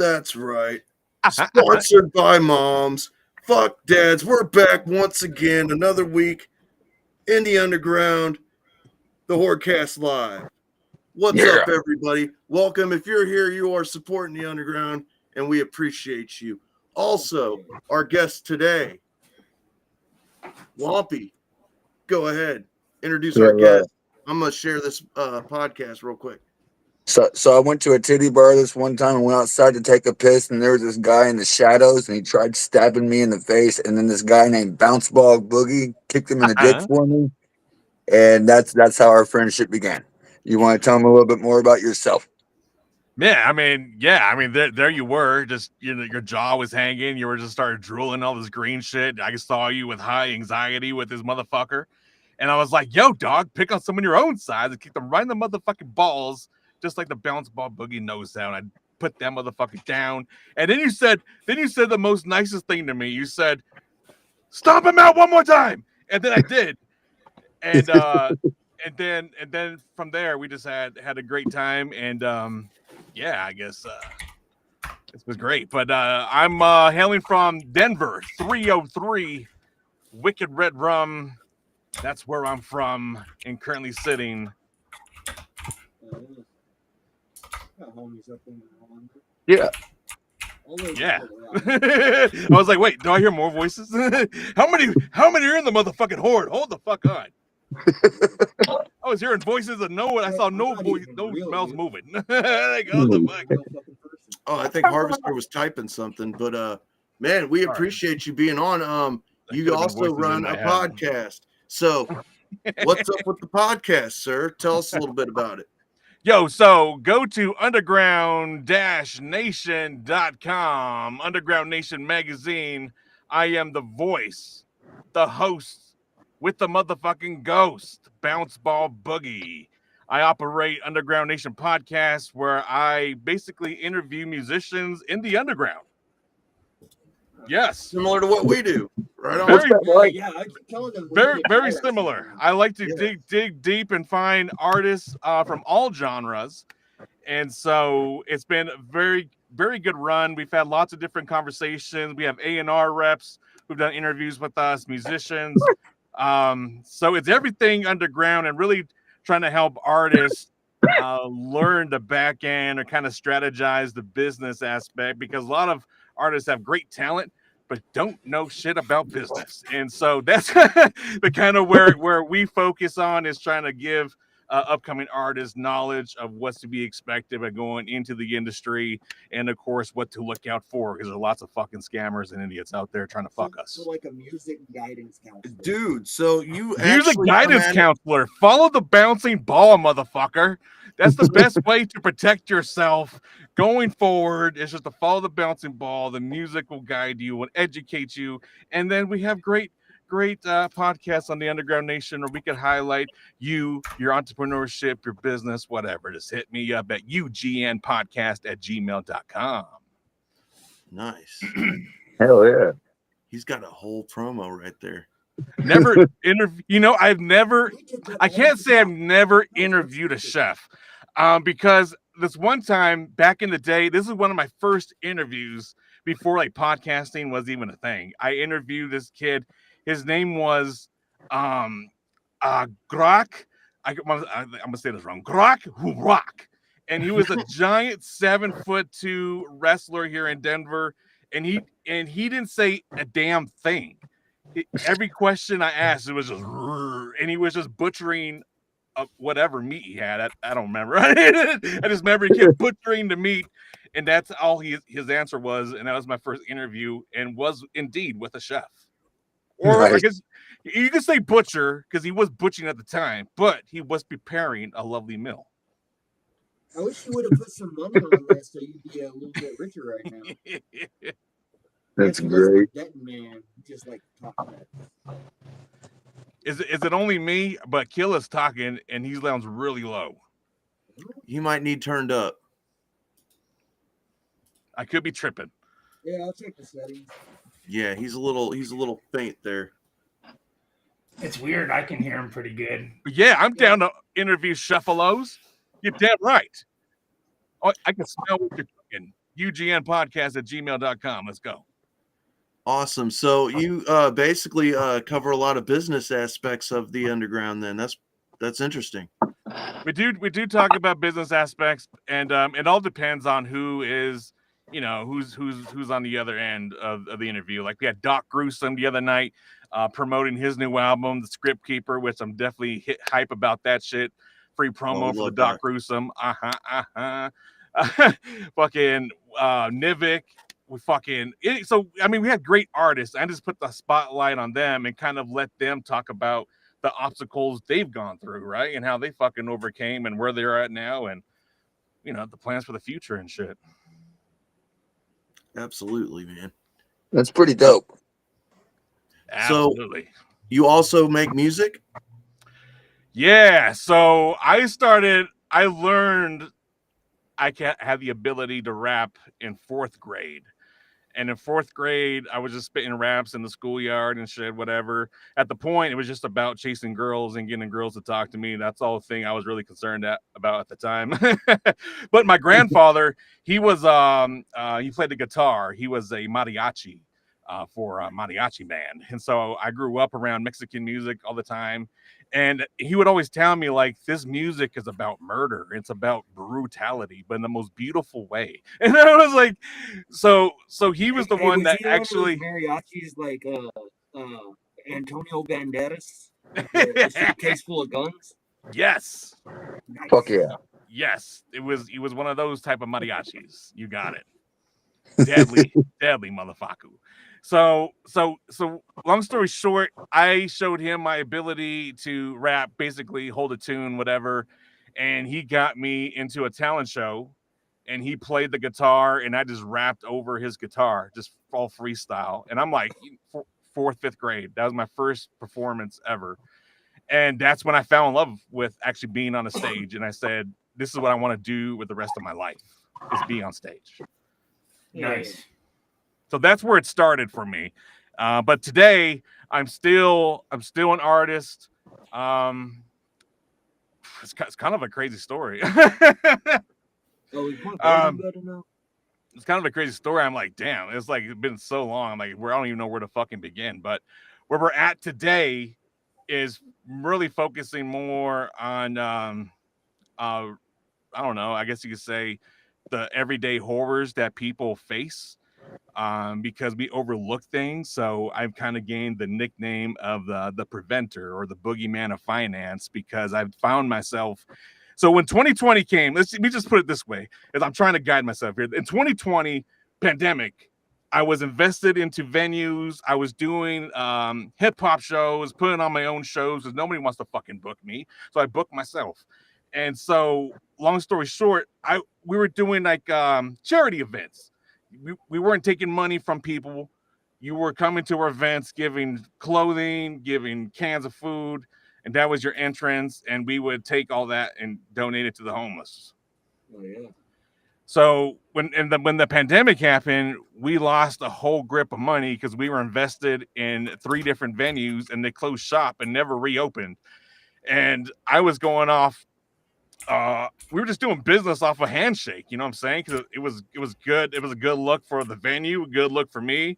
That's right. Sponsored by moms. Fuck dads. We're back once again. Another week in the underground. The HORDECAST Live. What's up, everybody? Welcome. If you're here, you are supporting the underground, and we appreciate you. Also, our guest today, Wompy. Go ahead. Introduce our guest. I'm going to share this podcast real quick. So I went to a titty bar this one time and went outside to take a piss, and there was this guy in the shadows, and he tried stabbing me in the face, and then this guy named Bounce Ball Boogie kicked him in the dick for me, and that's how our friendship began. You want to tell him a little bit more about yourself? I mean, there you were, just your jaw was hanging, you were just started drooling all this green shit. I saw you with high anxiety with this motherfucker, and I was like, "Yo, dog, pick on some of your own size and kick them right in the motherfucking balls." Just like the Bounce Ball Boogie nose down. I put that motherfucker down. And then you said the most nicest thing to me. You said, "Stomp him out one more time." And then I did. And then from there we just had a great time. And I guess this was great. But I'm hailing from Denver, 303 Wicked Red Rum. That's where I'm from, and currently sitting. Yeah. I was like, wait, do I hear more voices? How many are in the motherfucking horde? Hold the fuck on. I was hearing voices and I saw no mouths moving. Like, oh, the fuck? Oh, I think Harvester was typing something, but man, we appreciate you being on. You also run a podcast. So what's up with the podcast, sir? Tell us a little bit about it. Yo, so go to underground-nation.com, Underground Nation magazine. I am the voice, the host with the motherfucking ghost, Bounce Ball Boogie. I operate Underground Nation podcast where I basically interview musicians in the underground. Yes. Similar to what we do. Right on. Very similar. I like to dig deep and find artists from all genres. And so it's been a very, very good run. We've had lots of different conversations. We have A&R reps who've done interviews with us, musicians. So it's everything underground and really trying to help artists learn the back end or kind of strategize the business aspect, because a lot of artists have great talent but don't know shit about business. And so that's the kind of where we focus on, is trying to give upcoming artists knowledge of what's to be expected by going into the industry, and of course what to look out for, because there are lots of fucking scammers and idiots out there trying to fuck us. So like a music guidance counselor. Dude, so you music guidance counselor. Follow the bouncing ball, motherfucker. That's the best way to protect yourself going forward. Is just to follow the bouncing ball. The music will guide you and educate you. And then we have great podcasts on the Underground Nation where we can highlight you, your entrepreneurship, your business, whatever. Just hit me up at ugnpodcast@gmail.com. Nice. Hell yeah. He's got a whole promo right there. Never interview. I can't say I've never interviewed a chef, because this one time back in the day, this is one of my first interviews before like podcasting was even a thing. I interviewed this kid. His name was Grok. I'm gonna say this wrong. Grok Hurak, and he was a giant 7'2" wrestler here in Denver, and he didn't say a damn thing. Every question I asked, it was just, and he was just butchering whatever meat he had. I don't remember. I just remember he kept butchering the meat, and that's all his answer was. And that was my first interview, and was indeed with a chef. Or nice. I guess you could say butcher, because he was butchering at the time, but he was preparing a lovely meal. I wish you would have put some money on this so you'd be a little bit richer right now. That's great. Man, just like talking. Is it only me? But Killa's talking, and he sounds really low. He might need turned up. I could be tripping. Yeah, I'll check the settings. Yeah, he's a little faint there. It's weird. I can hear him pretty good. Yeah, I'm down to interview Shuffalows. You're damn right. Oh, I can smell what you're cooking. ugnpodcast@gmail.com. Let's go. Awesome. So you basically cover a lot of business aspects of the underground. Then that's interesting. We do talk about business aspects, and it all depends on who is, who's on the other end of the interview. Like we had Doc Gruesome the other night promoting his new album, The Script Keeper, which I'm definitely hype about that shit. Free promo for the Doc Gruesome. Fucking Nivik. We had great artists. I just put the spotlight on them and kind of let them talk about the obstacles they've gone through, right? And how they fucking overcame and where they're at now, and the plans for the future and shit. Absolutely, man. That's pretty dope. Absolutely. So you also make music? Yeah. So I learned I had the ability to rap in 4th grade. And in 4th grade, I was just spitting raps in the schoolyard and shit, whatever. At the point, it was just about chasing girls and getting girls to talk to me. That's all the thing I was really concerned about at the time. But my grandfather, he was he played the guitar. He was a mariachi for a mariachi band. And so I grew up around Mexican music all the time. And he would always tell me, like, this music is about murder. It's about brutality, but in the most beautiful way. And I was like, so he was the one that actually mariachis like Antonio Banderas, the suitcase full of guns. Yes. Nice. Fuck yeah. Yes, it was one of those type of mariachis. You got it. Deadly motherfucker. So long story short, I showed him my ability to rap, basically hold a tune, whatever, and he got me into a talent show, and he played the guitar, and I just rapped over his guitar, just all freestyle. And I'm like 4th, 5th grade. That was my first performance ever. And that's when I fell in love with actually being on a stage. And I said, this is what I want to do with the rest of my life, is be on stage. Nice. So that's where it started for me. But today I'm still an artist. It's kind of a crazy story. It's kind of a crazy story. I'm like, damn, it's like it's been so long. I'm like, I don't even know where to fucking begin. But where we're at today is really focusing more on I don't know, I guess you could say the everyday horrors that people face. Because we overlook things. So I've kind of gained the nickname of the preventer, or the boogeyman of finance, because I've found myself. So when 2020 came, let me just put it this way, as I'm trying to guide myself here. In 2020 pandemic, I was invested into venues. I was doing hip hop shows, putting on my own shows, because nobody wants to fucking book me. So I booked myself. And so long story short, we were doing like charity events. We weren't taking money from people. You were coming to our events, giving clothing, giving cans of food, and that was your entrance. And we would take all that and donate it to the homeless. Oh yeah. So when the pandemic happened, we lost a whole grip of money because we were invested in 3 different venues, and they closed shop and never reopened. And I was going off. We were just doing business off a handshake, you know what I'm saying? Because it was good. It was a good look for the venue, a good look for me.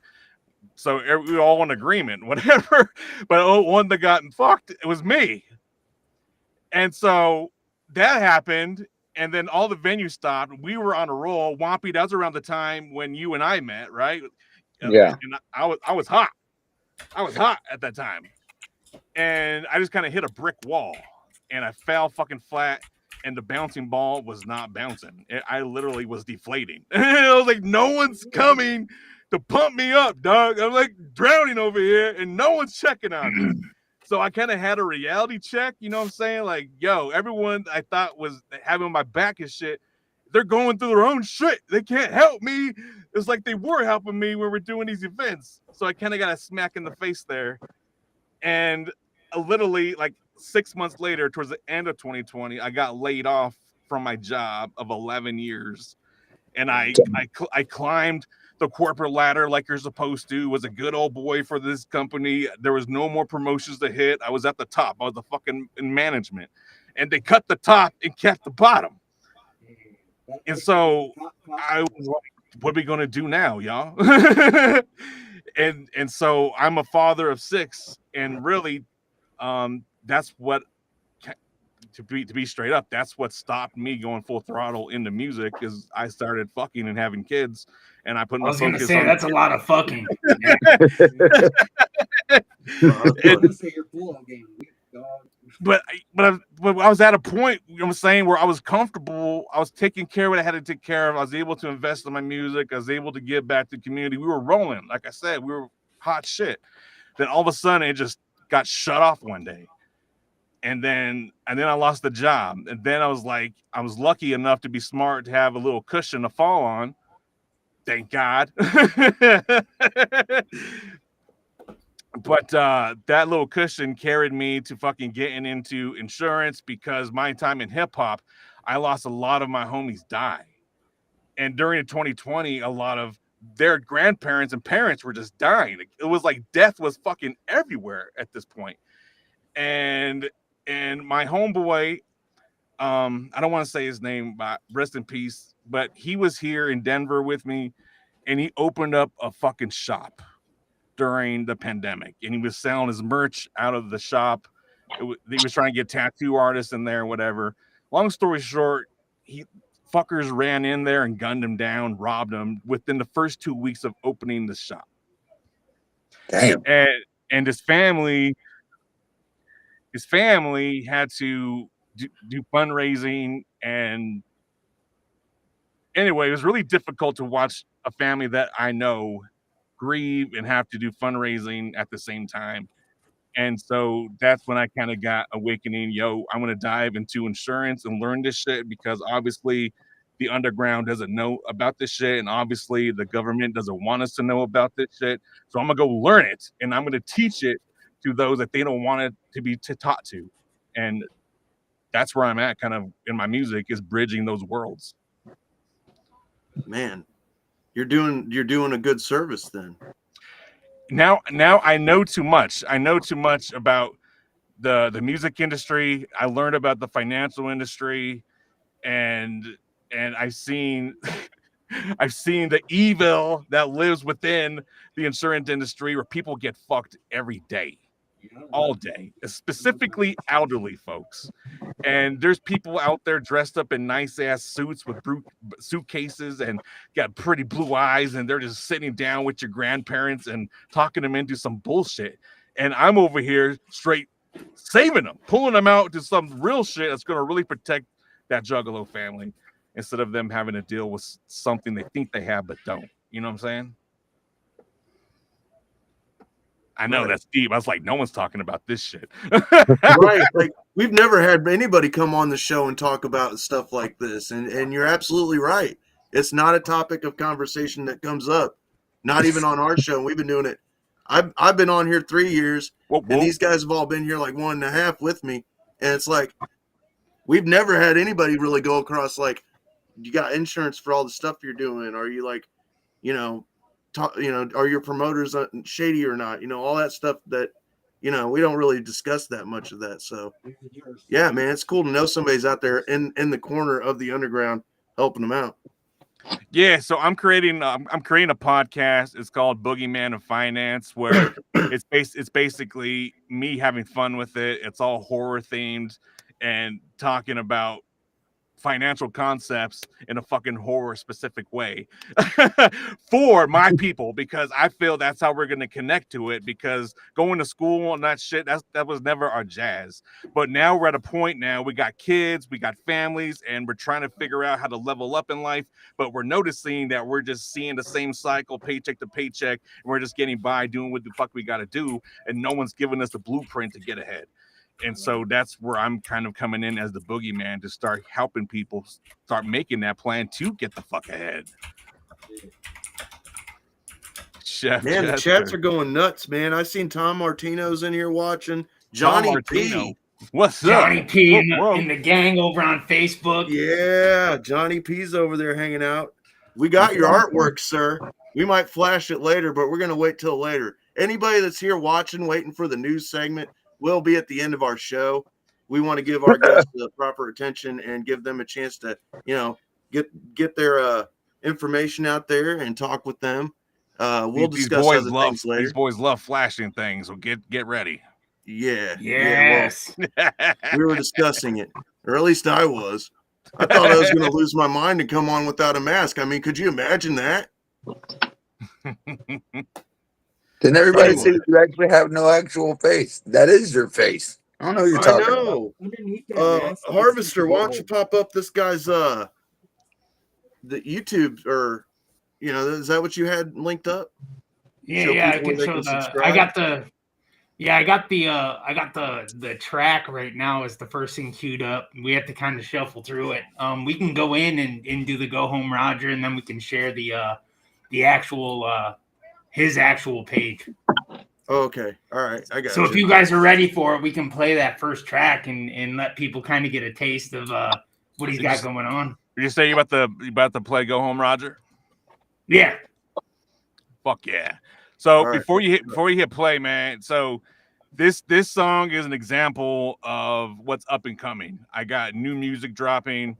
So we were all in agreement, whatever. But one that got fucked, it was me. And so that happened, and then all the venues stopped. We were on a roll. Wampy, that was around the time when you and I met, right? Yeah. And I was hot. I was hot at that time. And I just kind of hit a brick wall, and I fell fucking flat. And the bouncing ball was not bouncing. I literally was deflating. I was like, no one's coming to pump me up, dog. I'm like drowning over here, and no one's checking on me. So I kind of had a reality check, you know what I'm saying? Like, yo, everyone I thought was having my back and shit, they're going through their own shit. They can't help me. It's like they were helping me when we're doing these events. So I kind of got a smack in the face there. And literally, like 6 months later, towards the end of 2020, I got laid off from my job of 11 years. And I climbed the corporate ladder like you're supposed to, was a good old boy for this company. There was no more promotions to hit. I was at the top. I was the fucking in management. And they cut the top and kept the bottom. And so I was like what are we gonna do now, y'all? and so I'm a father of 6, and really, that's what, to be straight up, that's what stopped me going full throttle into music, is I started fucking and having kids, and I put I my was gonna focus say on. that's a lot of fucking. Yeah. I was gonna say your pull-out game, weak, dog. But I was at a point, I'm saying, where I was comfortable. I was taking care of what I had to take care of. I was able to invest in my music. I was able to give back to the community. We were rolling, like I said, we were hot shit. Then all of a sudden, it just got shut off one day, and then I lost the job. And then I was lucky enough to be smart to have a little cushion to fall on. Thank God. But that little cushion carried me to fucking getting into insurance, because my time in hip hop, I lost a lot of my homies die. And during 2020, a lot of their grandparents and parents were just dying. It was like death was fucking everywhere at this point. And my homeboy, I don't want to say his name, but rest in peace, but he was here in Denver with me, and he opened up a fucking shop during the pandemic, and he was selling his merch out of the shop. He was trying to get tattoo artists in there, whatever. Long story short, fuckers ran in there and gunned him down, robbed him within the first 2 weeks of opening the shop. Damn. And his family had to do fundraising, and anyway, it was really difficult to watch a family that I know grieve and have to do fundraising at the same time. And so that's when I kind of got awakening. Yo, I'm going to dive into insurance and learn this shit, because obviously the underground doesn't know about this shit. And obviously the government doesn't want us to know about this shit. So I'm going to go learn it, and I'm going to teach it to those that they don't want it to be taught to. And that's where I'm at kind of in my music, is bridging those worlds. Man, you're doing a good service then. Now I know too much. I know too much about the music industry. I learned about the financial industry, and I've seen I've seen the evil that lives within the insurance industry, where people get fucked every day, all day, specifically elderly folks. And there's people out there dressed up in nice ass suits with suitcases and got pretty blue eyes, and they're just sitting down with your grandparents and talking them into some bullshit. And I'm over here straight saving them, pulling them out to some real shit that's going to really protect that Juggalo family, instead of them having to deal with something they think they have but don't. You know what I'm saying? I know, right. That's deep. I was like, no one's talking about this shit. Right. Like, we've never had anybody come on the show and talk about stuff like this. And you're absolutely right. It's not a topic of conversation that comes up, not even on our show. We've been doing it. I've been on here 3 years, and these guys have all been here like 1.5 with me. And it's like, we've never had anybody really go across, like, you got insurance for all the stuff you're doing? Are you, like, are your promoters shady or not? All that stuff that, we don't really discuss that much of that. So, yeah, man, it's cool to know somebody's out there in the corner of the underground helping them out. Yeah, so I'm creating a podcast. It's called Boogeyman of Finance, where it's basically me having fun with it. It's all horror themed and talking about financial concepts in a fucking horror specific way for my people, because I feel that's how we're going to connect to it, because going to school and that shit, that was never our jazz. But now we're at a point, now we got kids, we got families, and we're trying to figure out how to level up in life, but we're noticing that we're just seeing the same cycle, paycheck to paycheck, and we're just getting by doing what the fuck we got to do, and no one's giving us the blueprint to get ahead. And so that's where I'm kind of coming in as the boogeyman, to start helping people start making that plan to get the fuck ahead. Chef Man, Chester. the chats are going nuts, man. I seen Tom Martino's in here watching. Johnny P. What's Johnny up? P in the gang over on Facebook. Yeah, Johnny P's over there hanging out. We got your artwork, sir. We might flash it later, but we're going to wait till later. Anybody that's here watching, waiting for the news segment, will be at the end of our show. We want to give our guests the proper attention and give them a chance to, get their information out there and talk with them. We'll These discuss boys other love things later. these boys love flashing things, so get ready. Yeah. Yes. Yeah, well, we were discussing it, or at least I was. I thought I was going to lose my mind and come on without a mask. I mean, could you imagine that? Then everybody Anyway. says you actually have no actual face. That is your face. I don't know what you're I talking about. know. Underneath that mask, Harvester, why don't you pop up this guy's the YouTube, or is that what you had linked up? Yeah, Show yeah, I people where can they show can the. subscribe? I got the track right now as the first thing queued up. We have to kind of shuffle through it. We can go in and do the Go Home Roger, and then we can share the actual his actual page. Okay, all right, I got So if you guys are ready for it, we can play that first track and let people kind of get a taste of what he's got going on. You say you about to play Go Home Roger? Yeah. Fuck yeah. So All right. before you hit play, man, so this song is an example of what's up and coming. I got new music dropping,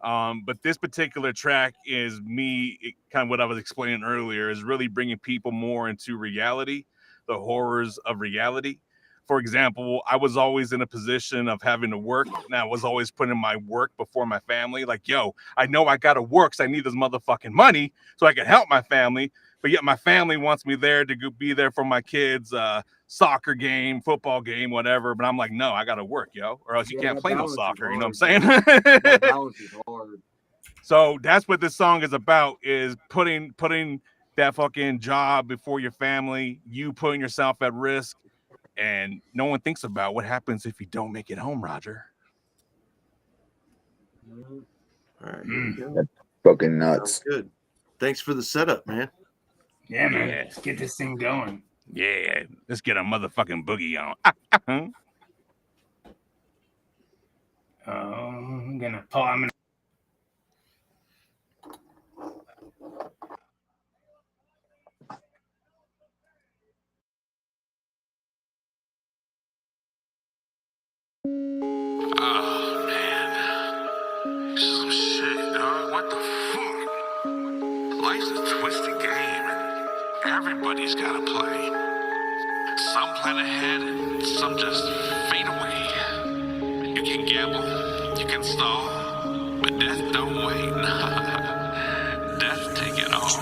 but this particular track is kind of what I was explaining earlier, is really bringing people more into reality, the horrors of reality. For example, I was always in a position of having to work, and I was always putting my work before my family. Like, yo, I know I got to work, so I need this motherfucking money so I can help my family. But yet my family wants me there to be there for my kids' soccer game, football game, whatever. But I'm like, no, I got to work, yo, or else you can't play no soccer. You know what I'm saying? That balance is hard. So that's what this song is about, is putting that fucking job before your family, you putting yourself at risk, and no one thinks about what happens if you don't make it home, Roger. All right, here we go. That's fucking nuts. Sounds good. Thanks for the setup, man. Yeah, man. Yeah. Let's get this thing going. Yeah, let's get a motherfucking boogie on. I'm gonna pause. Oh man, this is some shit, dog. What the fuck? Life's a twisted game, and everybody's gotta play. Some plan ahead, and some just fade away. You can gamble, you can stall, but death don't wait. Death take it all.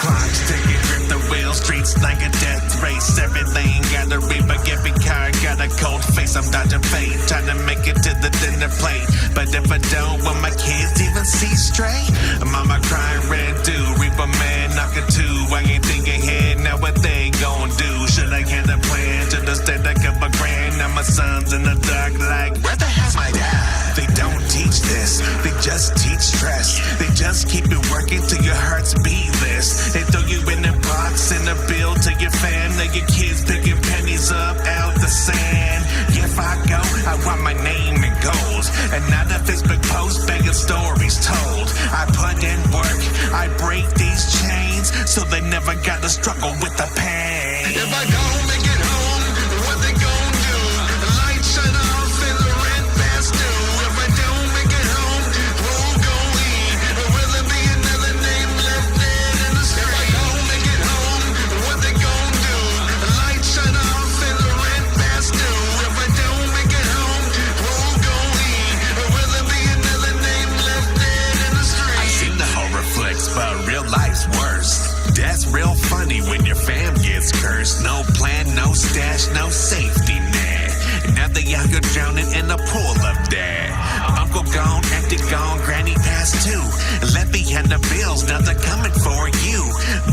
Clocks ticking, grip the wheel, streets like a death race. Every lane got a reaper, every car got a cold face. I'm dodging fate, trying to make it to the dinner plate. But if I don't, will my kids even see straight? Mama crying red dew, reaper man knocking two. I ain't thinking ahead, now what they gon' do? Should I get a plan to the state like a grand? Now my son's in the dark like, where the hell's my dad? They don't teach this, they just teach stress. They just keep it working till your heart's beatless. They throw you in a box and a bill to your fan. Now your kids picking pennies up out the sand. If I go, I want my name in gold, and not a Facebook post begging stories told. I put in work, I break these chains, so they never gotta struggle with the pain. If I don't make it home, what they gon' do? The light shut off and the rent past due. If I don't make it home, who gon' eat? Or will there be another name left dead in the street? If I don't make it home, what they gon' do? The light shut off and the rent past due. If I don't make it home, who gon' eat? Or will there be another name left dead in the street? I've seen the horror flicks, but real life's worse. That's real funny when your fam gets cursed. No plan, no stash, no safety net. Now they out here drowning in a pool of debt. Uncle gone, auntie gone, granny passed too. Left behind the bills, now they're coming for you.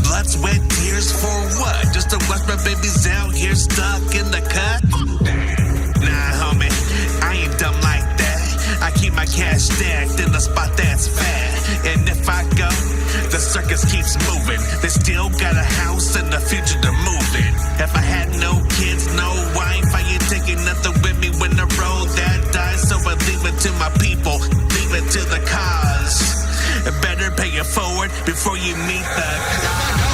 Blood, sweat, tears for what? Just to watch my babies out here stuck in the cut? Nah, homie, I ain't dumb like that. I keep my cash stacked in a spot that's fat. And if I go, the circus keeps moving. They still got a house and a future to move in. If I had no kids, no wife, I ain't taking nothing with me when the road that dies. So I leave it to my people, leave it to the cause. Better pay it forward before you meet the cause.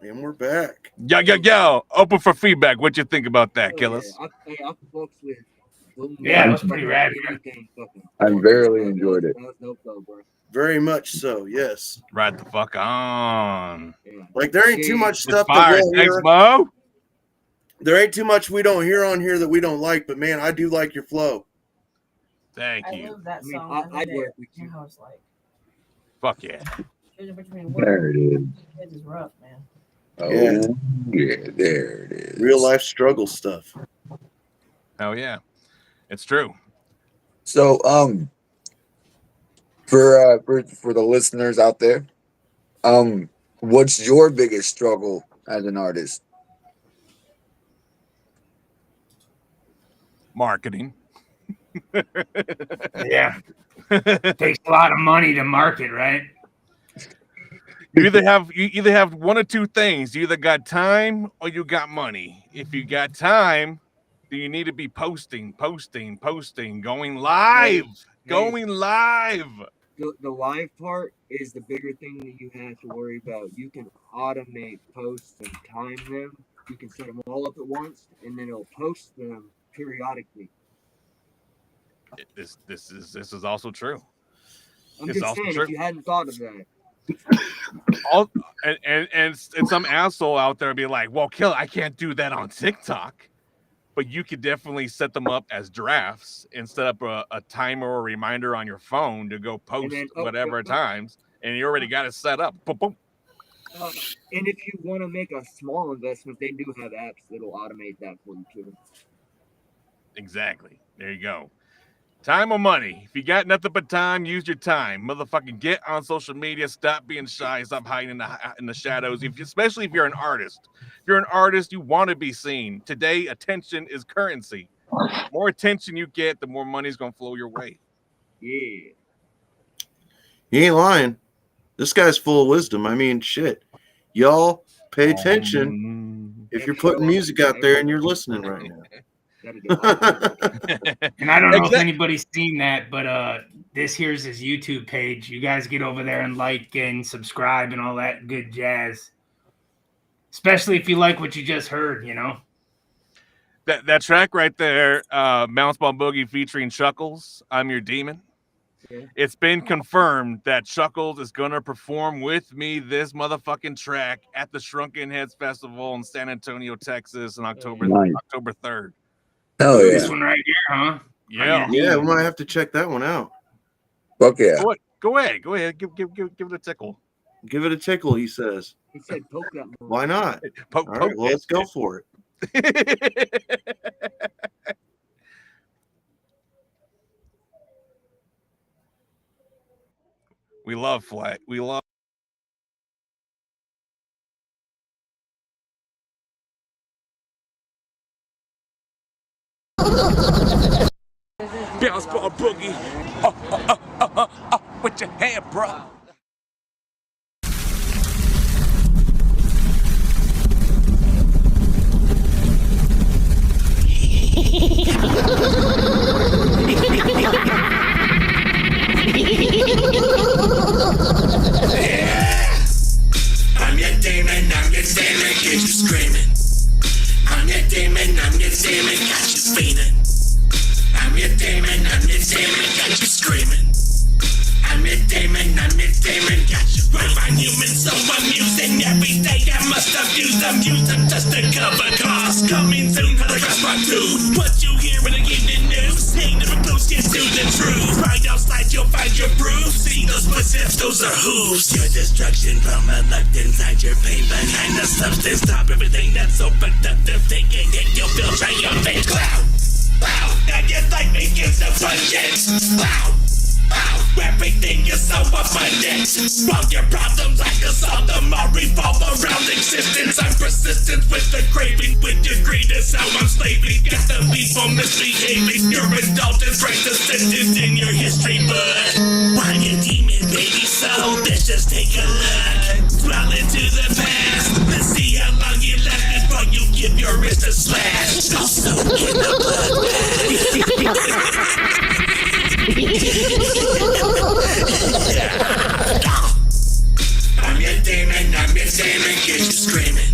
And we're back. Yo. Open for feedback. What you think about that, Oh, Killers? Yeah, I fucks with Boom. Yeah, it was pretty rad. I barely enjoyed it. That was dope though, bro. Very much so, yes. Right the fuck on. Yeah. Like there ain't too much It's stuff that fire. we'll Thanks, hear. Mo. There ain't too much we don't hear on here that we don't like, but man, I do like your flow. Thank I you. love that I mean, song. I'd work with you. I was like, Fuck yeah. choosing between There work it is. and kids is rough, man. Oh, Yeah. yeah, there it is. Real life struggle stuff. Hell yeah. It's true. So, for the listeners out there, what's your biggest struggle as an artist? Marketing. Yeah. Takes a lot of money to market, right? You either have one or two things. You either got time or you got money. If you got time, then you need to be posting, going live. Going live. The live part is the bigger thing that you have to worry about. You can automate posts and time them. You can set them all up at once, and then it'll post them periodically. This is also true. I'm It's just also saying, true. if you hadn't thought of that. And some asshole out there be like, well, Kill, I can't do that on TikTok. But you could definitely set them up as drafts and set up a timer or reminder on your phone to go post whatever times, and you already got it set up. Boom, boom. And if you want to make a small investment, they do have apps that'll automate that for you too. Exactly. There you go. Time or money. If you got nothing but time, use your time. Motherfucking get on social media. Stop being shy. Stop hiding in the shadows. Especially if you're an artist. If you're an artist, you want to be seen. Today, attention is currency. The more attention you get, the more money's going to flow your way. Yeah. You ain't lying. This guy's full of wisdom. I mean, shit. Y'all pay attention if you're putting music out there and you're listening right now. And I don't know if anybody's seen that, but this here's his YouTube page. You guys get over there and like and subscribe and all that good jazz. Especially if you like what you just heard, you know. That track right there, Bounce Ball Boogie featuring Chuckles, I'm Your Demon. Yeah. It's been confirmed that Chuckles is going to perform with me this motherfucking track at the Shrunken Heads Festival in San Antonio, Texas on October 3rd. Oh, yeah. This one right here, huh? Yeah. Yeah, we might have to check that one out. Fuck yeah. Go ahead. Give it a tickle. Give it a tickle, he says. He said poke that one. Why not? All Poke, right, well, let's go for it. We love flat. We love. Bounce Ball Boogie. With your hand, bro. I'm your demon, I'm your demon, get you screaming. I'm your demon, I'm your demon, got you feeling. I'm your demon, got you screaming. I'm your demon, got you right. I'm human, so amusing. Every day I must abuse them, use them just to cover costs. Coming soon, HORDECAST Part 2. What you hear in the evening news? Ain't never close, get to the truth. Right outside, you'll find your proof. See those footsteps, those are hooves. Your destruction from reluctance, hide your pain behind the substance. Stop everything that's so productive. Thinking it, you'll feel triumphant cloud. Wow, now your life begins to abundance. Wow. Wow, everything is so abundant. While your problems I can solve them all revolve around existence. I'm persistent with the craving, with your greed is how I'm slaving. Got the people misbehaving. Your indulgence breaks the sentence in your history book. Why you demon, baby, so bitch, just take a look. Dwell into the past. Let's see how long you last before you give your wrist a slash. Go soak in the blood. I'm your demon, get you screaming.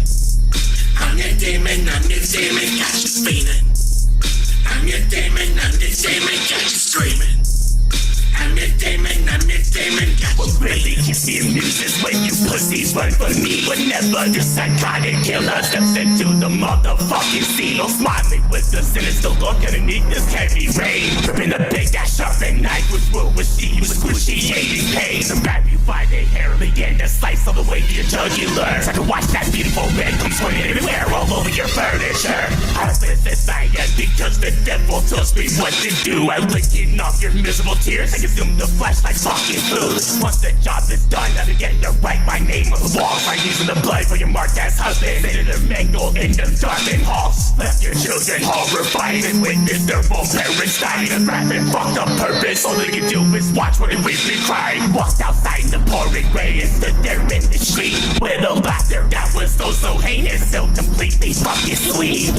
What really gets me amused is when you pussies run for me. Whenever the psychotic killer steps into the motherfucking scene, I'm smiling with a sinister look underneath this heavy rain. Ripping the big ass sharpened knife which will receive excruciating pain. And grab you by the hair, begin to slice all the way to your jugular. Try to watch that beautiful red come swinging everywhere all over your furniture. I spit this fire because the devil tells me what to do. I'm licking off your miserable tears. I consume the flesh like fucking food. Once the job is done, I begin to write my name on the walls by using the blood for your marked ass husband. They are mangled in the darkened halls. Left your children horrified and witness their full parents dying of wrath and fucked up purpose. All they can do is watch while they weep and cry. Walked outside in the pouring rain and stood there in the street with a laughter that was so heinous, so completely fucking sweet.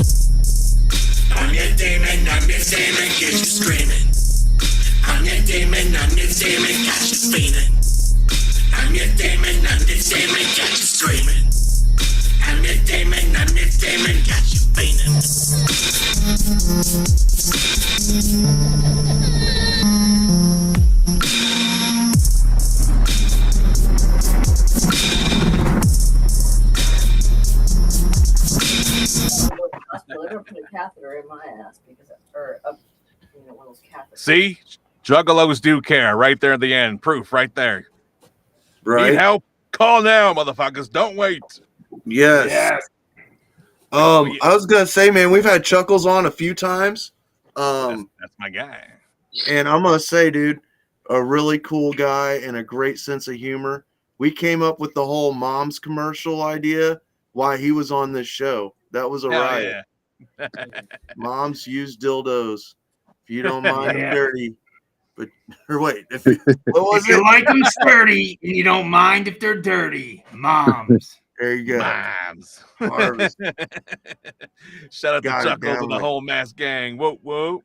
I'm your demon, get you screaming. I'm your demon, got you fiending. I'm your demon, got you screaming. I'm your demon, got you fiending. They're gonna put a catheter in my ass because, or one of those catheters. See, juggalos do care. Right there at the end, proof right there. Right. Need help? Call now, motherfuckers. Don't wait. Yes. I was gonna say, man, we've had Chuckles on a few times. That's my guy. And I'm gonna say, dude, a really cool guy and a great sense of humor. We came up with the whole mom's commercial idea why he was on this show. That was a riot. Yeah. Moms use dildos. If you don't mind them dirty. But or wait, what was if you it? like them sturdy and you don't mind if they're dirty, moms. There you go. Moms. Harvest. Shout out to God Chuckles damn and the right. whole mass gang. Whoa, whoa.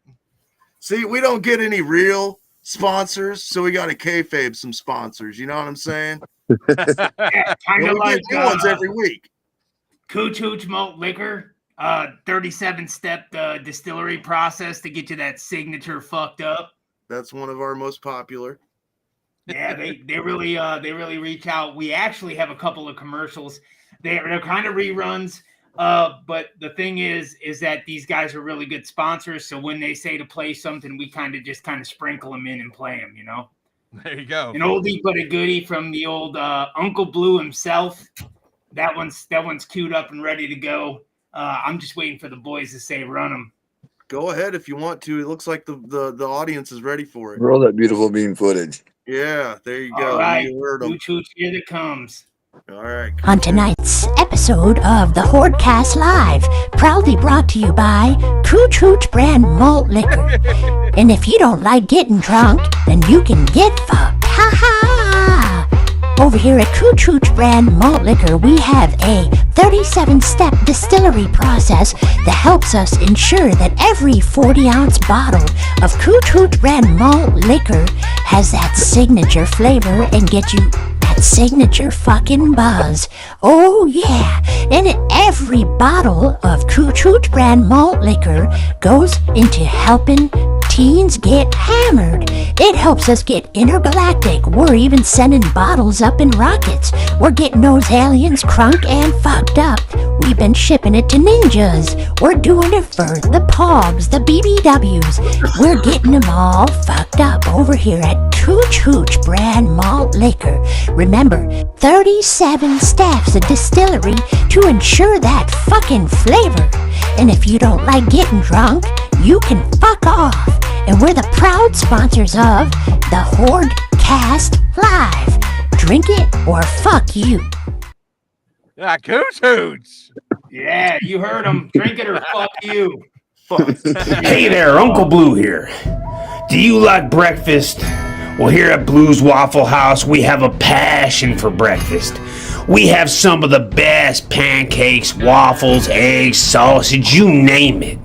See, we don't get any real sponsors, so we got to kayfabe some sponsors. You know what I'm saying? Yeah, kind We of like get new ones every week. Cooch Hooch Malt Liquor, 37-step distillery process to get you that signature fucked up. That's one of our most popular. Yeah, they really reach out. We actually have a couple of commercials. They're kind of reruns, but the thing is that these guys are really good sponsors. So when they say to play something, we kind of sprinkle them in and play them. You know, There you go. an oldie but a goodie from the old Uncle Blue himself. That one's queued up and ready to go. I'm just waiting for the boys to say run them. Go ahead if you want to. It looks like the audience is ready for it. Roll that beautiful beam footage. Yeah, there you go. All right, You heard 'em. Hooch Hooch, here it comes. All right. On tonight's episode of the HORDECAST Live, proudly brought to you by Cooch Hooch brand malt liquor. And if you don't like getting drunk, then you can get fucked. Ha ha! Over here at Cooch Hooch brand malt liquor, we have a 37-step distillery process that helps us ensure that every 40-ounce bottle of Cooch Hooch brand malt liquor has that signature flavor and get you that signature fucking buzz. Oh yeah, and every bottle of Cooch Hooch brand malt liquor goes into helping teens get hammered. It helps us get intergalactic. We're even sending bottles up in rockets. We're getting those aliens crunk and fucked up. We've been shipping it to ninjas. We're doing it for the pogs, the BBWs. We're getting them all fucked up over here at Cooch Hooch brand malt liquor. Remember, 37 staffs of distillery to ensure that fucking flavor. And if you don't like getting drunk, you can fuck off. And we're the proud sponsors of the HORDECAST Live. Drink it or fuck you. Yeah, Cooch Hooch. Yeah, you heard him. Drink it or fuck you. Fuck. Hey there, Uncle Blue here. Do you like breakfast? Well, here at Blue's Waffle House, we have a passion for breakfast. We have some of the best pancakes, waffles, eggs, sausage, you name it.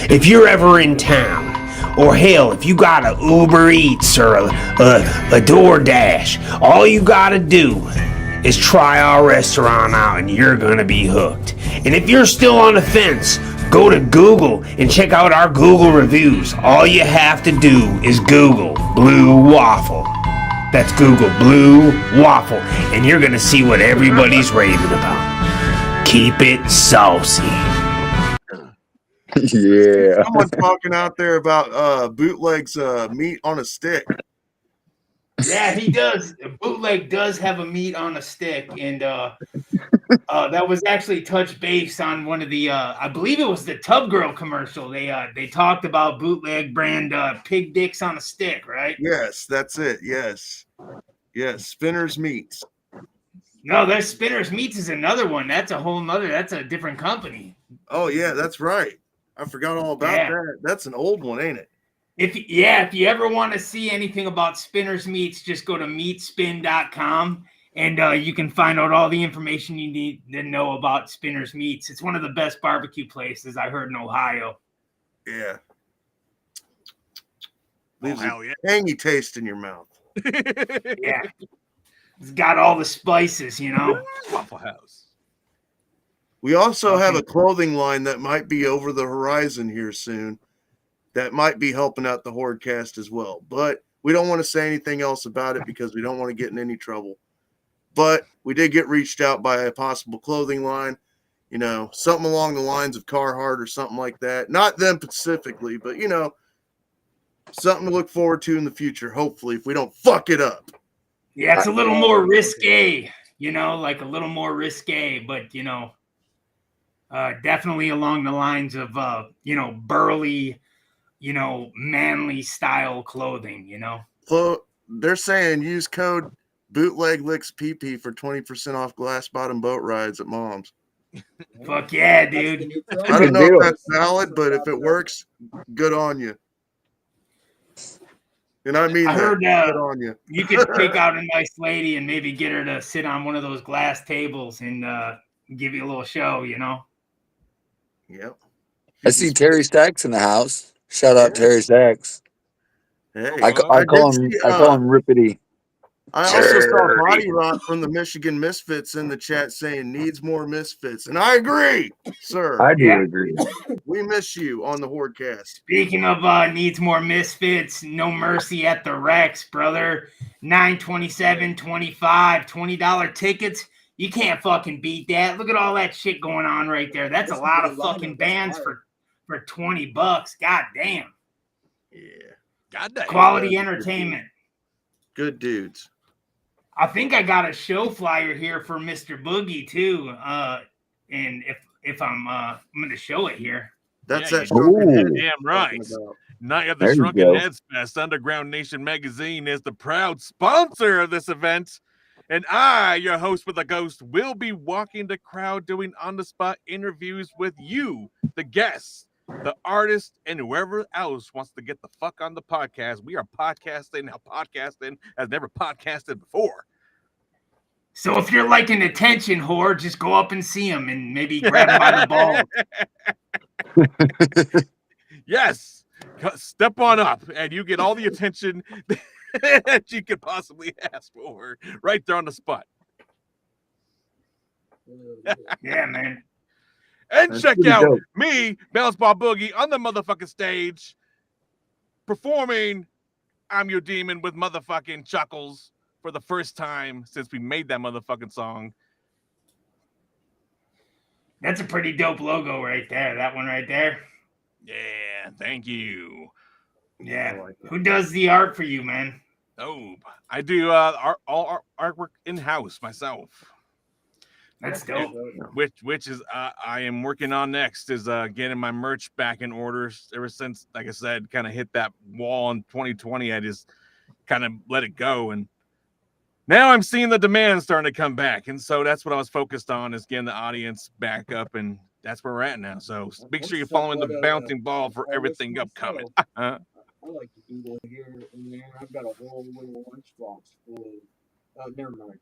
If you're ever in town, or hell, if you got a Uber Eats or a DoorDash, all you gotta do is try our restaurant out and you're gonna be hooked. And if you're still on the fence, Go to Google and check out our Google reviews. All you have to do is Google Blue Waffle. That's Google Blue Waffle, and you're gonna see what everybody's raving about. Keep it saucy. Yeah. Someone talking out there about Bootleg's meat on a stick. Yeah, he does. Bootleg does have a meat on a stick, and that was actually touch base on one of the I believe it was the Tub Girl commercial. They talked about Bootleg brand pig dicks on a stick, right? Yes, that's it. Yes. Spinner's Meats. No, there's Spinner's Meats is another one. That's a different company. Oh yeah, that's right. I forgot all about that. That's an old one, ain't it? If you ever want to see anything about Spinner's Meats, just go to meatspin.com and you can find out all the information you need to know about Spinner's Meats. It's one of the best barbecue places I heard in Ohio. Yeah. Oh, Leaves hell a yeah. tangy taste in your mouth. Yeah. It's got all the spices, you know. Waffle House. We also have a clothing line that might be over the horizon here soon. That might be helping out the Hordecast as well. But we don't want to say anything else about it because we don't want to get in any trouble. But we did get reached out by a possible clothing line, you know, something along the lines of Carhartt or something like that. Not them specifically, but, you know, something to look forward to in the future, hopefully, if we don't fuck it up. Yeah, it's a little more risque, you know, like a little more risque, but, you know, definitely along the lines of, you know, burly, you know, manly style clothing, you know. They're saying use code BootlegLicksPP for 20% off glass bottom boat rides at Mom's. Fuck yeah, dude. I don't know if that's valid, but if it works, good on you. And I mean, I heard good on you. You could pick out a nice lady and maybe get her to sit on one of those glass tables and give you a little show, you know. Yep. I see Terry Stacks in the house. Shout out Terry Stacks. Hey, I call him Rippity. I also saw Body Rot from the Michigan Misfits in the chat saying needs more Misfits. And I agree, sir. I do agree. We miss you on the Hordecast. Speaking of needs more Misfits, No Mercy at the Rex, brother. $9.27.25, $20 tickets. You can't fucking beat that. Look at all that shit going on right there. That's a lot of fucking bands for $20. God damn. Yeah. God damn. Quality entertainment. Good dudes. I think I got a show flyer here for Mr. Boogie too. And if I'm going to show it here. That's that Shrunken Heads. Damn right. Night of the There you Shrunken go. Heads Fest. Underground Nation Magazine is the proud sponsor of this event. And I, your host with a ghost, will be walking the crowd doing on-the-spot interviews with you, the guests, the artist, and whoever else wants to get the fuck on the podcast. We are podcasting now. Podcasting has never podcasted before. So if you're liking attention whore, just go up and see him and maybe grab him by the balls. Yes. Step on up and you get all the attention that you could possibly ask for right there on the spot. Yeah, man. And That's check pretty out dope. me, Bounce Ball Boogie, on the motherfucking stage, performing I'm Your Demon with motherfucking Chuckles for the first time since we made that motherfucking song. That's a pretty dope logo right there. That one right there. Yeah, thank you. Yeah. Who does the art for you, man? Oh, I do all artwork in-house myself. That's dope. Which is I am working on next is getting my merch back in order. Ever since, like I said, kind of hit that wall in 2020, I just kind of let it go, and now I'm seeing the demand starting to come back, and so that's what I was focused on, is getting the audience back up, and that's where we're at now. So make sure you're following the bouncing ball for everything upcoming. I like to Google here and there. I've got a whole little lunchbox full of. Never mind.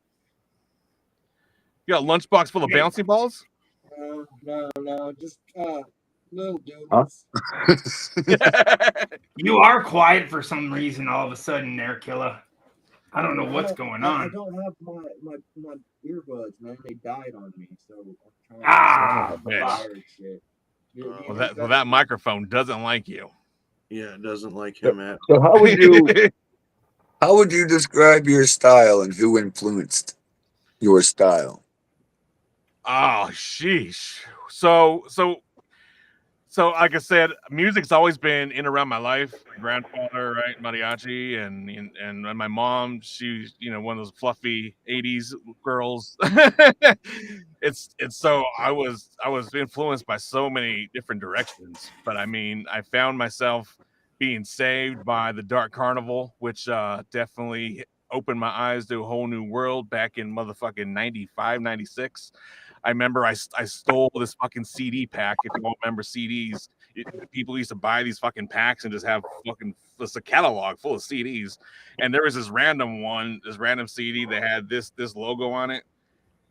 You got a lunchbox full of bouncing balls? No, just little doodles. You are quiet for some reason all of a sudden there, Killa. I don't know what's going on. I don't have my earbuds, man. They died on me, so I'm trying Ah, to fire shit. Well, that microphone doesn't like you. Yeah, it doesn't like him at. So how would you describe your style and who influenced your style? Oh, sheesh. So like I said, music's always been in around my life. Grandfather, right, mariachi, and my mom, she's one of those fluffy '80s girls. it's so I was influenced by so many different directions, but I mean, I found myself being saved by the Dark Carnival, which definitely opened my eyes to a whole new world back in motherfucking 95, 96. I remember I stole this fucking CD pack. If you all remember CDs, people used to buy these fucking packs and just have fucking just a catalog full of CDs. And there was this random CD that had this logo on it,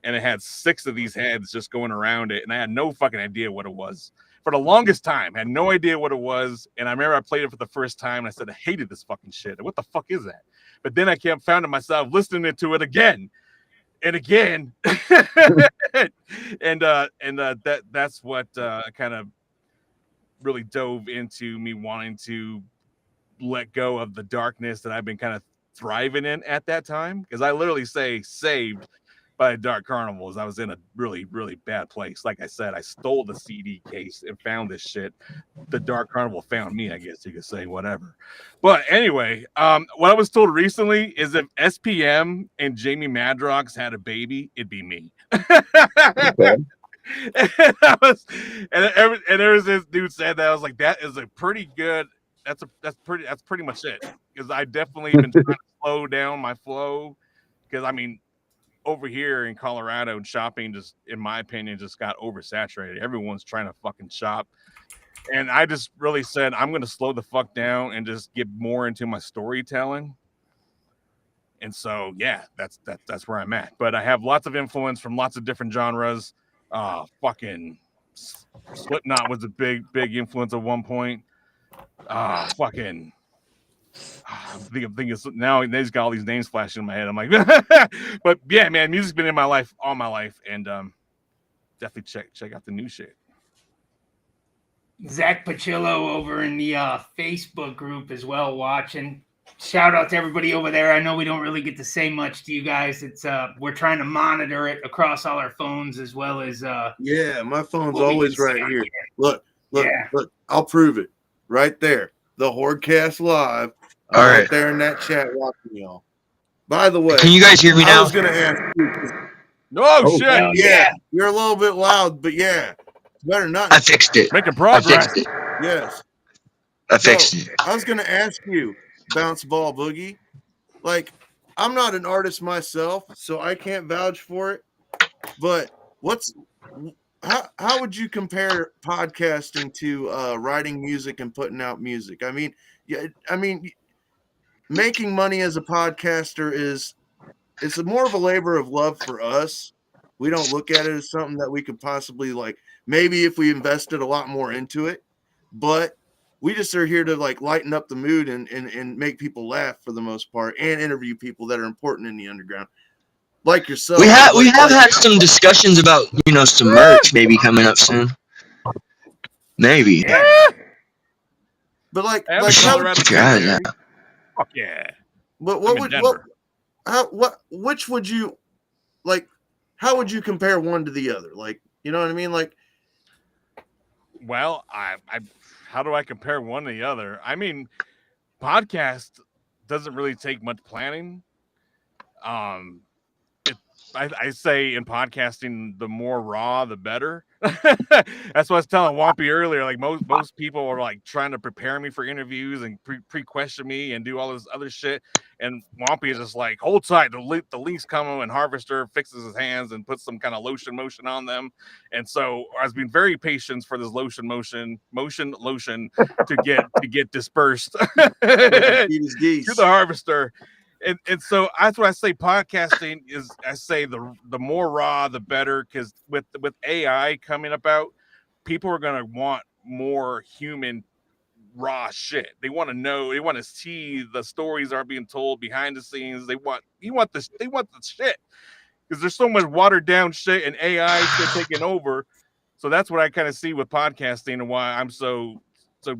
and it had 6 of these heads just going around it, and I had no fucking idea what it was. For the longest time, I had no idea what it was. And I remember I played it for the first time, and I said, I hated this fucking shit. What the fuck is that? But then I found myself listening to it again and again. and that's what kind of really dove into me wanting to let go of the darkness that I've been kind of thriving in at that time. Because I literally say saved by Dark Carnivals. I was in a really, really bad place. Like I said, I stole the CD case and found this shit. The Dark Carnival found me, I guess you could say, whatever. But anyway, what I was told recently is if SPM and Jamie Madrox had a baby, it'd be me. Okay. and there was this dude said that. I was like, that is a pretty good. That's pretty much it. Because I definitely been trying to slow down my flow. Because I mean, over here in Colorado, and shopping just, in my opinion, just got oversaturated. Everyone's trying to fucking shop. And I just really said, I'm going to slow the fuck down and just get more into my storytelling. And so, yeah, that's where I'm at. But I have lots of influence from lots of different genres. Fucking Slipknot was a big influence at one point. Fucking... I'm thinking now they've got all these names flashing in my head. I'm like, but yeah, man, music's been in my life all my life, and definitely check out the new shit. Zach Pacillo over in the Facebook group as well, watching. Shout out to everybody over there. I know we don't really get to say much to you guys. It's we're trying to monitor it across all our phones as well as yeah, my phone's always right here. Look, I'll prove it right there. The HORDECAST Live. All right. Right there in that chat watching y'all. By the way, can you guys hear me now? I was gonna ask you. Oh shit! Yeah, you're a little bit loud, but yeah, it's better not. I fixed it. Making progress. I fixed it. Yes. I fixed it. I was gonna ask you, Bounce Ball Boogie. Like, I'm not an artist myself, so I can't vouch for it. But how would you compare podcasting to writing music and putting out music? I mean, making money as a podcaster it's more of a labor of love for us. We don't look at it as something that we could possibly, like, maybe if we invested a lot more into it, but we just are here to like lighten up the mood and make people laugh for the most part, and interview people that are important in the underground, like yourself. We have had some discussions about some merch maybe coming up soon. Maybe. Yeah. But like yeah. Fuck yeah. But which would you like? How would you compare one to the other? Like, you know what I mean? Like, well, how do I compare one to the other? I mean, podcast doesn't really take much planning. I say in podcasting, the more raw, the better. That's what I was telling Wampy earlier. Like most people are like trying to prepare me for interviews and pre-question me and do all this other shit. And Wampy is just like, hold tight. The link's coming, and Harvester fixes his hands and puts some kind of lotion on them. And so I was being very patient for this lotion to get dispersed to the Harvester. And so that's what I say. Podcasting is, I say, the more raw, the better. Because with AI coming about, people are gonna want more human, raw shit. They want to know. They want to see the stories are being told behind the scenes. They want the shit. Because there's so much watered down shit and AI shit taking over. So that's what I kind of see with podcasting and why I'm so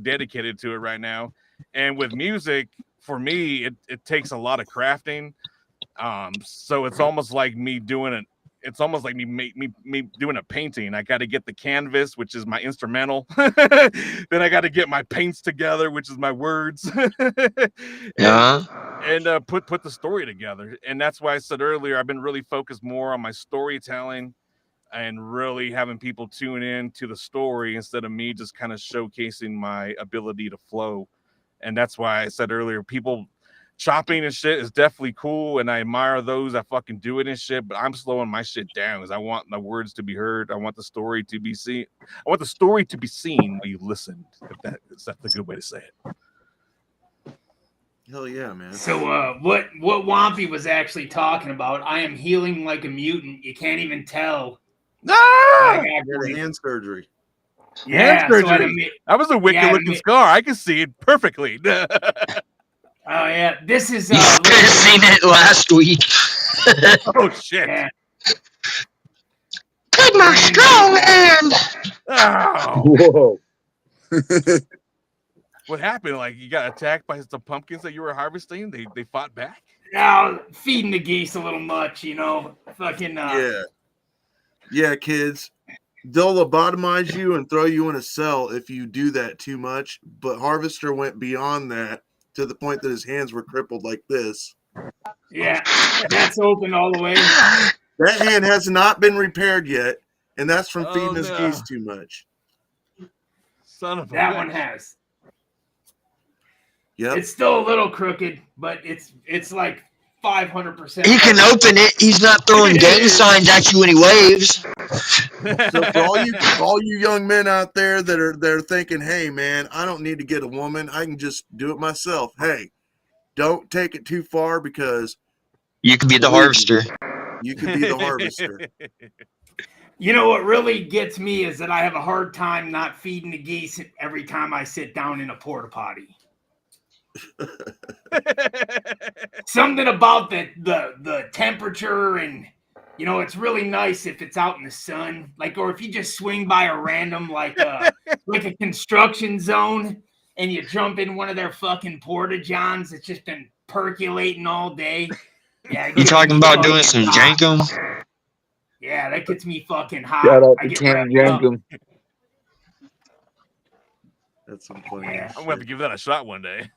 dedicated to it right now. And with music, for me, it takes a lot of crafting. So it's almost like me doing it. It's almost like me doing a painting. I got to get the canvas, which is my instrumental. Then I got to get my paints together, which is my words. and put the story together. And that's why I said earlier, I've been really focused more on my storytelling and really having people tune in to the story instead of me just kind of showcasing my ability to flow. And that's why I said earlier, people chopping and shit is definitely cool, and I admire those that fucking do it and shit, but I'm slowing my shit down because I want the words to be heard. I want the story to be seen. I want the story to be seen when you listen, if that's a good way to say it. Hell yeah, man. So what Wampy was actually talking about, I am healing like a mutant. You can't even tell. Ah! Hand surgery. Yeah, hand surgery. That was a wicked looking scar. I can see it perfectly. Oh yeah, this is. You could have seen it last week. Oh shit! Yeah. Take my strong hand. Oh. Whoa. What happened? Like you got attacked by some pumpkins that you were harvesting? They fought back? Now feeding the geese a little much, fucking. Yeah, kids. They'll lobotomize you and throw you in a cell if you do that too much. But Harvester went beyond that to the point that his hands were crippled like this. Yeah, that's open all the way. That hand has not been repaired yet, and that's from feeding his geese too much. Son of a that bitch. one has. Yep. It's still a little crooked, but it's like 500%. He can open it. He's not throwing gang signs at you when he waves. So for all you young men out there that are thinking, hey man, I don't need to get a woman, I can just do it myself. Hey, don't take it too far because you could be the harvester. You could be the harvester. You know what really gets me is that I have a hard time not feeding the geese every time I sit down in a porta potty. Something about the temperature, and it's really nice if it's out in the sun, or if you just swing by a random like a construction zone and you jump in one of their fucking porta johns that's just been percolating all day. Yeah, you talking about doing some jankum? Yeah, that gets me fucking hot. Shout out I to get Ken wrapped up. Jankum. That's some funny. Yeah. I'm gonna have to give that a shot one day.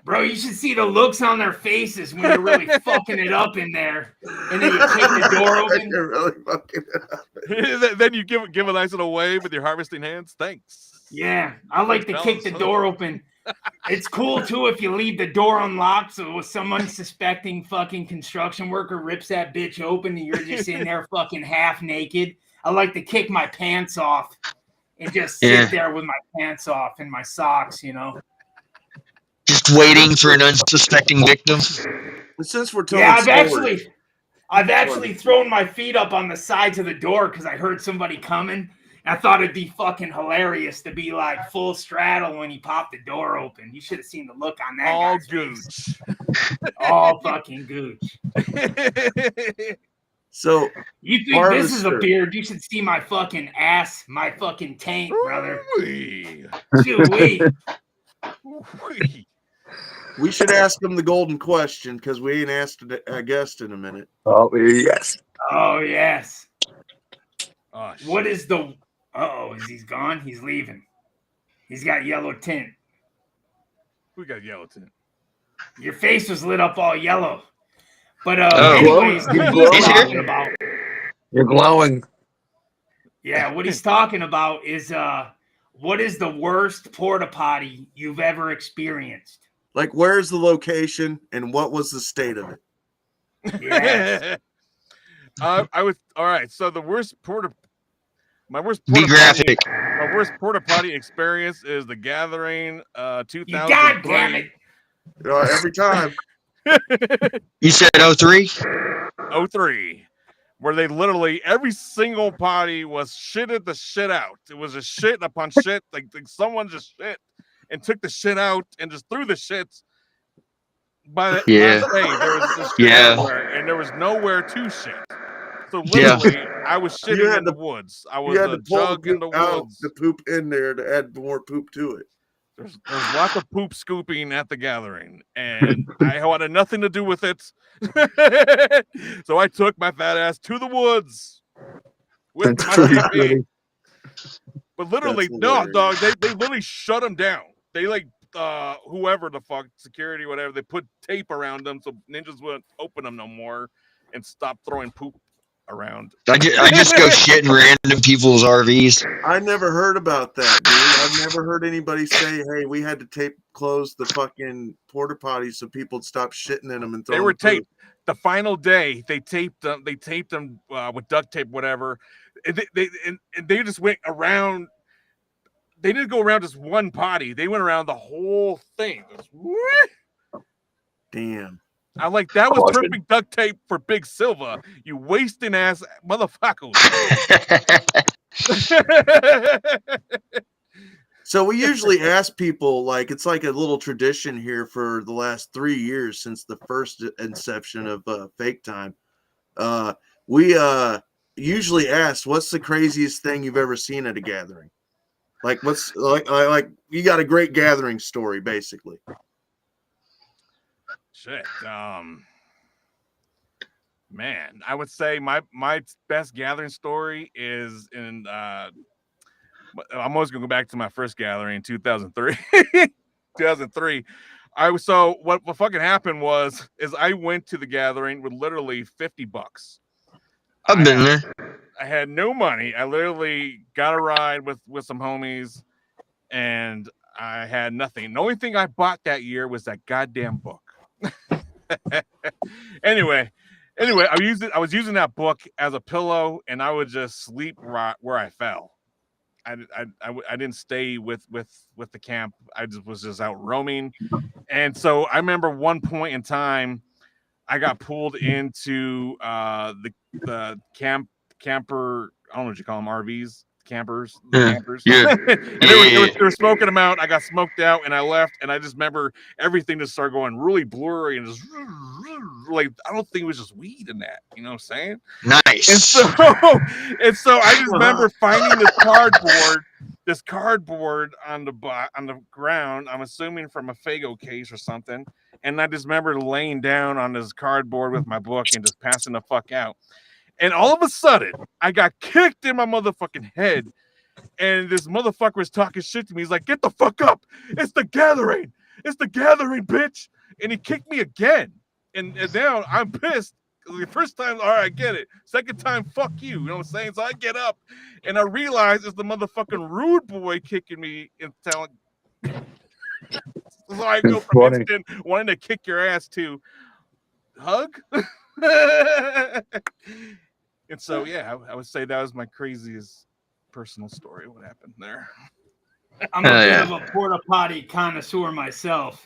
Bro, you should see the looks on their faces when you're really fucking it up in there, and then you kick the door open. You're really fucking it up. Then you give a nice little wave with your harvesting hands. Thanks. Yeah, I like to kick the door open. It's cool too if you leave the door unlocked, so some unsuspecting fucking construction worker rips that bitch open and you're just in there fucking half naked. I like to kick my pants off and just sit there with my pants off and my socks, Just waiting for an unsuspecting victim. Since we're telling I've actually thrown my feet up on the sides of the door because I heard somebody coming. I thought it'd be fucking hilarious to be like full straddle when he popped the door open. You should have seen the look on that. All guy's gooch. face. All fucking gooch. So you think this is a beard? You should see my fucking ass, my fucking tank, brother. Chewy. We should ask him the golden question because we ain't asked a guest in a minute. Oh yes. Oh yes. Oh, what is the? Is he gone? He's leaving. He's got yellow tint. Who got yellow tint? Your face was lit up all yellow. But anyways, he's talking about. You're glowing. Yeah, what he's talking about is what is the worst porta potty you've ever experienced? Like, where's the location and what was the state of it? Yes. I was all right. So the worst my worst porta potty experience is the Gathering 2003. God damn it! Every time. You said 03? 03, where they literally every single potty was shitted the shit out. It was a shit upon shit. Like someone just shit and took the shit out and just threw the shit. By the day, there was just shit everywhere, and there was nowhere to shit. So literally, I was You shitting had in the to- woods. I You was had a to pull jug the in the poop out, woods. the poop in there to add more poop to it. There's lots of poop scooping at the gathering, and I wanted nothing to do with it. So I took my fat ass to the woods with That's my pretty TV. funny. But literally, That's no, hilarious. dog. They literally shut them down. They like whoever the fuck, security, whatever. They put tape around them so ninjas wouldn't open them no more and stop throwing poop around. I just go shit in random people's RVs. I never heard about that, dude. I've never heard anybody say, "Hey, we had to close the fucking porta potties so people would stop shitting in them and They throwing were the poop." taped. The final day, they taped them. They taped them with duct tape, whatever. And they just went around. They didn't go around just one potty. They went around the whole thing. Damn. I'm like, that was perfect duct tape for Big Silva. You wasting ass motherfuckers. So we usually ask people, like, it's like a little tradition here for the last 3 years since the first inception of Fake Time. We usually ask, what's the craziest thing you've ever seen at a gathering? Like, what's like you got a great gathering story, basically. Shit. Man, I would say my best gathering story is in I'm always gonna go back to my first gathering in 2003. 2003. What fucking happened is I went to the gathering with literally $50. I've been there. I had no money. I literally got a ride with some homies, and I had nothing. The only thing I bought that year was that goddamn book. Anyway, I was using that book as a pillow, and I would just sleep right where I fell. I didn't stay with the camp. I was just out roaming, and so I remember one point in time, I got pulled into the camper. I don't know what you call them, RVs, campers, campers. Yeah. And they were smoking them out. I got smoked out, and I left. And I just remember everything just started going really blurry and just like, I don't think it was just weed in that. You know what I'm saying? Nice. And so I just remember finding this cardboard on the ground. I'm assuming from a Fago case or something. And I just remember laying down on this cardboard with my book and just passing the fuck out. And all of a sudden, I got kicked in my motherfucking head. And this motherfucker was talking shit to me. He's like, "Get the fuck up. It's the gathering. It's the gathering, bitch." And he kicked me again. And now I'm pissed. The first time, all right, I get it. Second time, fuck you. You know what I'm saying? So I get up and I realize it's the motherfucking rude boy kicking me and telling. So I go from instant wanting to kick your ass to hug. And so, yeah, I would say that was my craziest personal story. What happened there? I'm a bit of a porta potty connoisseur myself.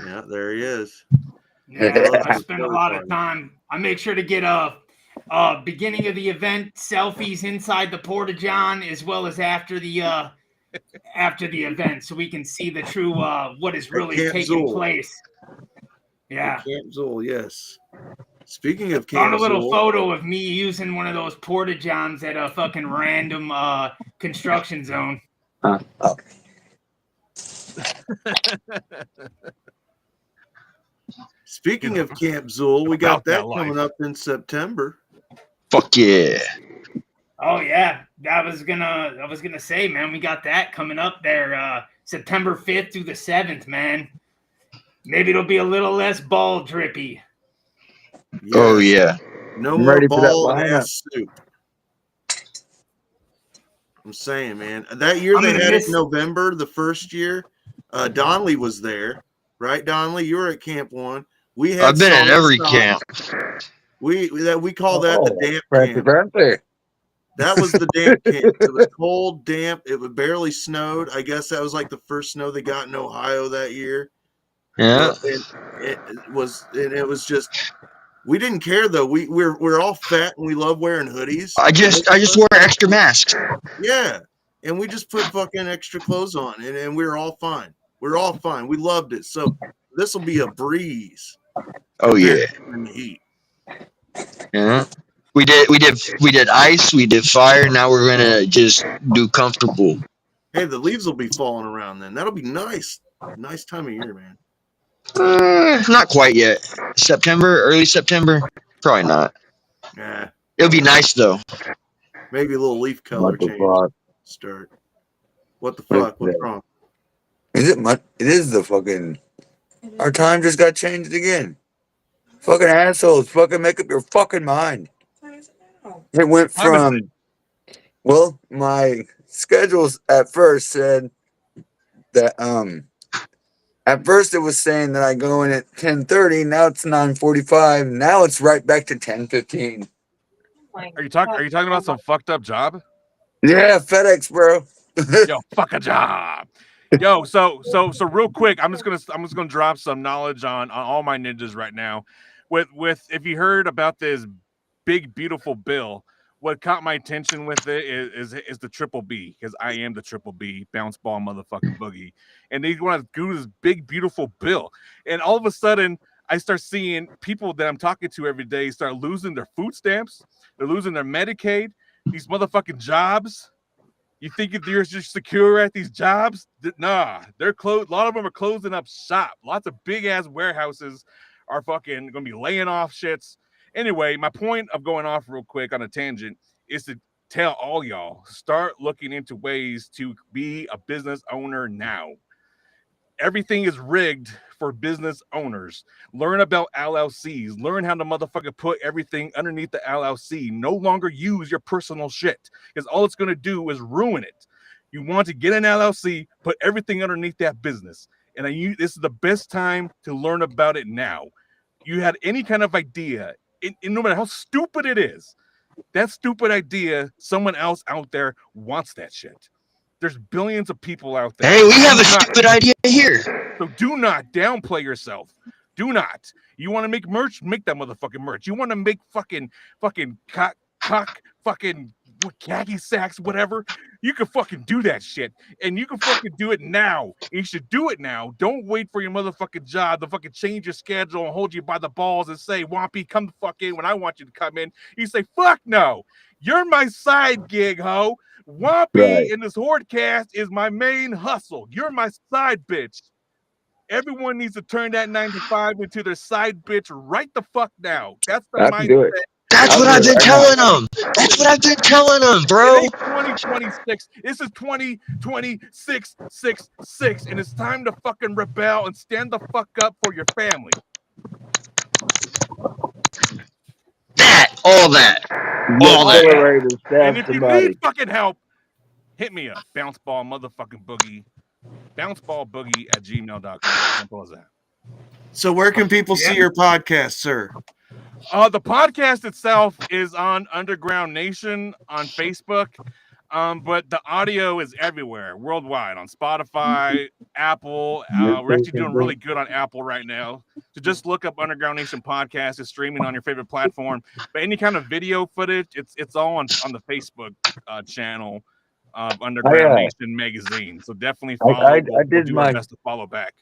Yeah, there he is. Yeah, I spend a lot of time. I make sure to get beginning of the event selfies inside the porta john as well as after the event, so we can see the true what is really taking place. Yeah, Camp Zool, yes. Speaking of Camp Zool, a little Zool, photo of me using one of those porta johns at a fucking random construction zone. Speaking of Camp Zool, we got that coming up in September. Fuck yeah. Oh yeah, I was gonna say, man, we got that coming up there, September 5th through the 7th, man. Maybe it'll be a little less ball drippy. Yes. Oh yeah. No more ball and ass soup. I'm saying, man. That year they had it in November, the first year. Donnelly was there, right? Donnelly, you were at Camp 1. I've been at every camp. We call that the damp camp. Birthday. That was the damp camp. It was cold, damp. It was barely snowed. I guess that was like the first snow they got in Ohio that year. Yeah. It was just, we didn't care though. We're all fat and we love wearing hoodies. I just wear extra masks. Yeah. And we just put fucking extra clothes on and we're all fine. We're all fine. We loved it. So this will be a breeze. Oh yeah. In the heat. Yeah. We did ice, we did fire, now we're gonna just do comfortable. Hey, the leaves will be falling around then. That'll be nice. Nice time of year, man. Not quite yet. September, early September? Probably not. Yeah. It'll be nice though. Maybe a little leaf color What the change. fuck? Start. What the fuck? What's wrong? Is it much? It is the fucking. Our time just got changed again. Fucking assholes. Fucking make up your fucking mind. It went from. Well, my schedules at first said that at first it was saying that I go in at 10:30. Now it's 9:45. Now it's right back to 10:15. Are you talking about some fucked up job? Yeah, FedEx, bro. Yo, fuck a job. Yo, so real quick, I'm just gonna drop some knowledge on all my ninjas right now. With if you heard about this big beautiful bill, what caught my attention with it is the triple B, because I am the triple B, bounce ball motherfucking boogie, and they want to do this big beautiful bill, and all of a sudden I start seeing people that I'm talking to every day start losing their food stamps, they're losing their Medicaid, these motherfucking jobs. You think if you're just secure at these jobs? Nah, they're closed. A lot of them are closing up shop. Lots of big ass warehouses are fucking gonna be laying off shits. Anyway, my point of going off real quick on a tangent is to tell all y'all, start looking into ways to be a business owner now. Everything is rigged for business owners. Learn about LLCs. Learn how to motherfucker put everything underneath the LLC. No longer use your personal shit, because all it's going to do is ruin it. You want to get an LLC, put everything underneath that business. And this is the best time to learn about it now. You had any kind of idea, no matter how stupid it is, that stupid idea, someone else out there wants that shit. There's billions of people out there. Hey, we have a stupid idea here. So do not downplay yourself. Do not. You want to make merch? Make that motherfucking merch. You want to make fucking cock fucking khaki sacks, whatever. You can fucking do that shit. And you can fucking do it now. You should do it now. Don't wait for your motherfucking job to fucking change your schedule and hold you by the balls and say, Wampy, come the fuck in when I want you to come in. You say, fuck no. You're my side gig, ho. Wampy in this HORDECAST is my main hustle. You're my side bitch. Everyone needs to turn that 9 to 5 into their side bitch right the fuck now. That's the mindset. That's what I've been telling them. That's what I've been telling them, bro. It ain't 2026. This is 2026, 6, and it's time to fucking rebel and stand the fuck up for your family. All that. And if you need fucking help, hit me up. Bounceball motherfucking boogie. Bounceballboogie@gmail.com. Simple as that. So where can people see your podcast, sir? The podcast itself is on Underground Nation on Facebook, but the audio is everywhere, worldwide, on Spotify, Apple. We're actually doing really good on Apple right now. So just look up Underground Nation Podcast. It's streaming on your favorite platform. But any kind of video footage, it's all on the Facebook channel of Underground Nation Magazine. So definitely follow. We'll do our best to follow back.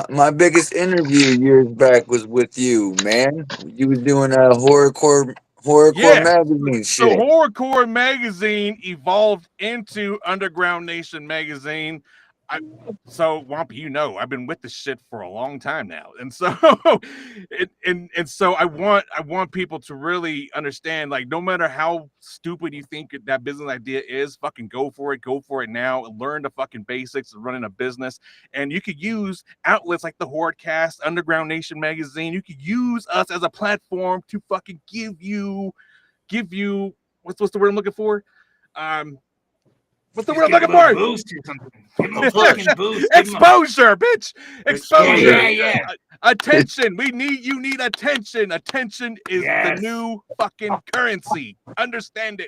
My biggest interview years back was with you, man. You was doing a horrorcore magazine shit. So Horrorcore Magazine evolved into Underground Nation Magazine. So Wampy, you know, I've been with this shit for a long time now, and so so I want people to really understand, like, no matter how stupid you think that business idea is, fucking go for it now. Learn the fucking basics of running a business, and you could use outlets like the HORDECAST, Underground Nation Magazine. You could use us as a platform to fucking give you what's the word I'm looking for? What's the word I'm looking for? Boost or something. Give him a fucking boost. Exposure, bitch. Exposure. Yeah. Attention. You need attention. Attention is the new fucking currency. Understand it.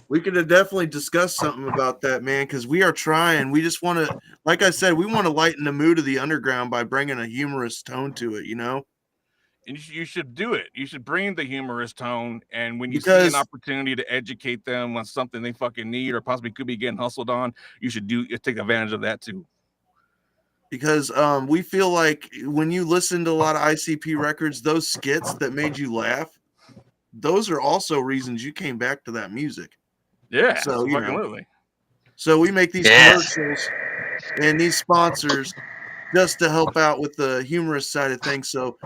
We could have definitely discussed something about that, man, because we are trying. We just want to, like I said, we want to lighten the mood of the underground by bringing a humorous tone to it, you know? And you should do it. You should bring the humorous tone, and when you see an opportunity to educate them on something they fucking need or possibly could be getting hustled on, you should take advantage of that too. because we feel like when you listen to a lot of ICP records, those skits that made you laugh, those are also reasons you came back to that music. Yeah, So absolutely. So we make these commercials and these sponsors just to help out with the humorous side of things. So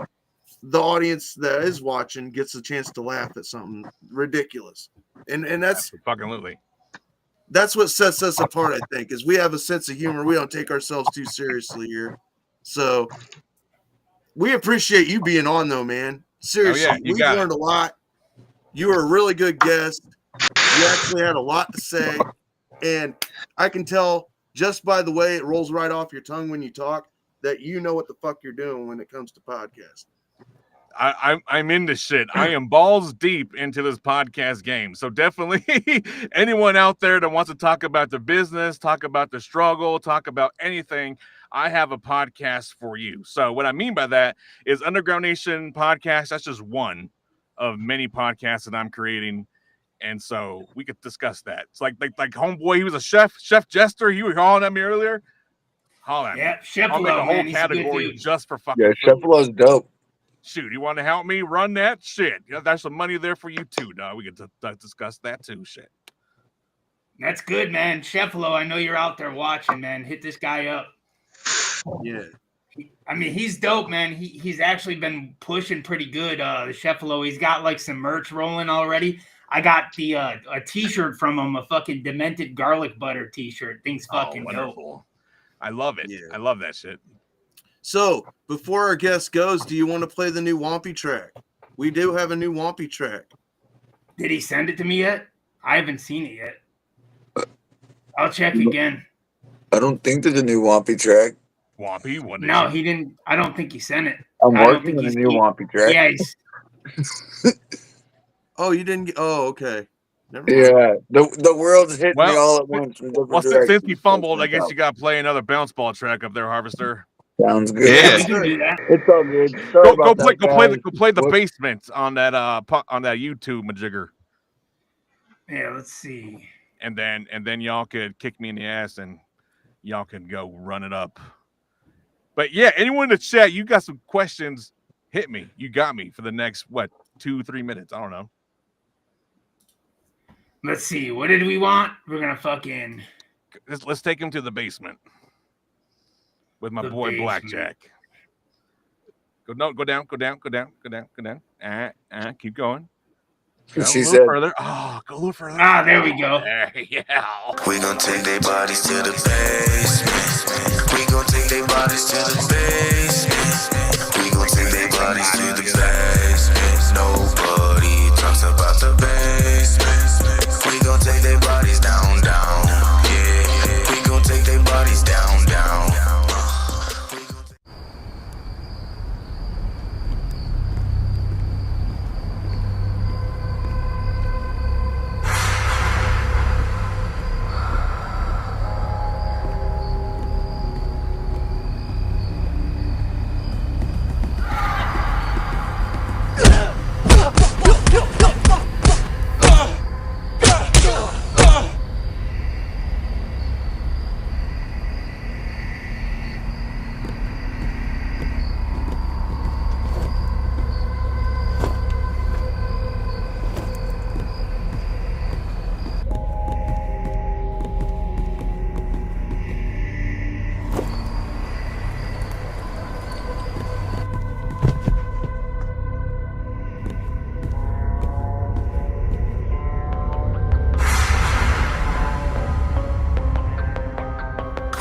the audience that is watching gets a chance to laugh at something ridiculous. And that's absolutely. That's what sets us apart, I think, is we have a sense of humor. We don't take ourselves too seriously here. So we appreciate you being on, though, man. Seriously, we've learned a lot. You were a really good guest. You actually had a lot to say. And I can tell just by the way it rolls right off your tongue when you talk that you know what the fuck you're doing when it comes to podcasts. I'm into shit. I am balls deep into this podcast game. So definitely anyone out there that wants to talk about the business, talk about the struggle, talk about anything, I have a podcast for you. So what I mean by that is Underground Nation podcast. That's just one of many podcasts that I'm creating. And so we could discuss that. It's like homeboy, he was a chef Jester. You were calling at me earlier. Holla at me. Chef I'll make a whole man, category just for fucking Chef Lo's dope. Shoot, you want to help me run that? Shit. There's some money there for you too, dog. We could discuss that too. Shit. That's good, man. Chef Lo, I know you're out there watching, man. Hit this guy up. Yeah. I mean, he's dope, man. He's actually been pushing pretty good. The Chef Lo, he's got like some merch rolling already. I got the a t-shirt from him, a fucking demented garlic butter t-shirt. Thing's fucking dope. I love it. Yeah. I love that shit. So before our guest goes, do you want to play the new Wompy track? We do have a new Wompy track. Did he send it to me yet? I haven't seen it yet. I'll check again. I don't think there's a new Wompy track. Wompy? What is No, it? he didn't. I don't think he sent it. I'm working on a new Wompy track. Yeah. Oh, you didn't get. Oh, okay. Never mind. Yeah, the world's hit me all at once. Well, since you fumbled, I guess you got to play another bounce ball track up there, Harvester. Sounds good. Yeah. We can do that. It's all good. Sorry Go about that, play the What? basement on that YouTube majigger. Yeah, let's see. And then y'all could kick me in the ass and y'all can go run it up. But yeah, anyone in the chat, you got some questions, hit me. You got me for the next 2-3 minutes. I don't know. Let's see. What did we want? We're gonna fucking Let's take him to the basement with my boy basement. Blackjack. Go down. Keep going. Go a She little said, further. Oh, go a little further. Ah, there we go. Yeah. We gon' take their bodies to the basement. We gon' take their bodies to the basement. We gon' take their bodies to the basement. Nobody talks about the basement. We gon' take their bodies down. Yeah, we gon' take their bodies down.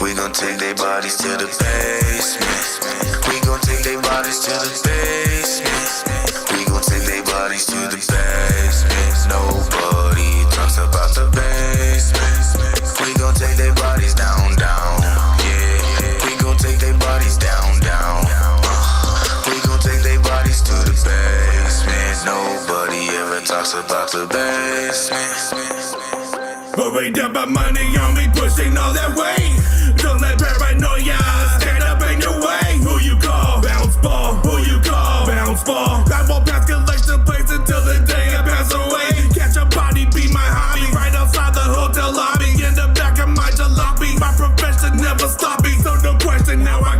We gon' take their bodies to the basement. We gon' take their bodies to the basement. We gon' take their bodies to the basement. Nobody talks about the basement. We gon' take their bodies down. Yeah, we gon' take their bodies down. We gon' take their bodies to the basement. Nobody ever talks about the basement. But we dump our money on me, pushing all that weight. Don't let paranoia stand up in your way. Who you call? Bounce ball. Who you call? Bounce ball. I won't pass collection plates until the day I pass away. Catch a body, be my hobby. Right outside the hotel lobby, in the back of my jalopy. My profession never stopping, so no question now I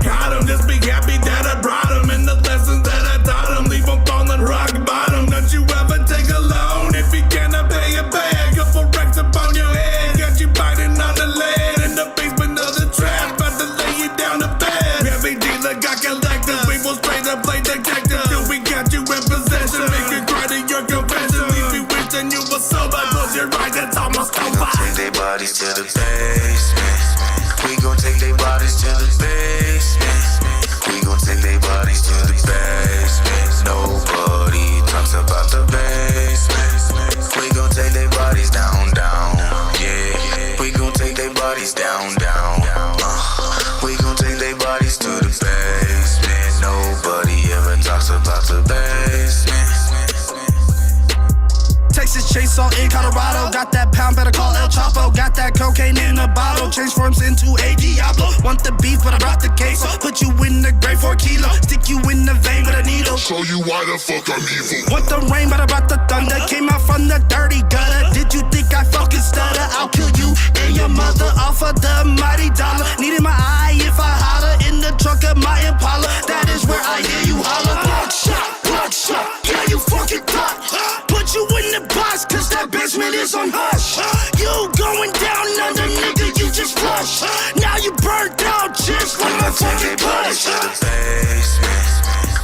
will straight up play detective till we got you in possession. Make you cry to your confession. Leave you wishing you were sober. Close your eyes, it's almost over. Take their bodies to the basement. We gon' take their bodies to the basement. We gon' take their bodies to the basement. Nobody talks about the basement. We gon' take their bodies down, down. Yeah, we gon' take their bodies down, down. We gon' take their bodies to the basement. Nobody ever talks about the basement. Texas chainsaw in Colorado. Got that pound, better call El Chapo. Got that cocaine in a bottle. Change forms into a Diablo. Want the beef, but I brought the queso. Put you in the grave for a kilo. Stick you in the vein with a needle. Show you why the fuck I'm evil. Want the rain, but I brought the thunder. Came out from the dirty gutter. Did you think I fucking stutter? I'll kill you and your mother off of the mighty dollar. Needing my eye if I holler in the trunk of my Impala. That is where I hear you holler. Blood shot, yeah, you fucking thought. Put you in the box, cause that basement is on hush. You going down under, nigga, you just flush. Now you burnt out just like a fucking push.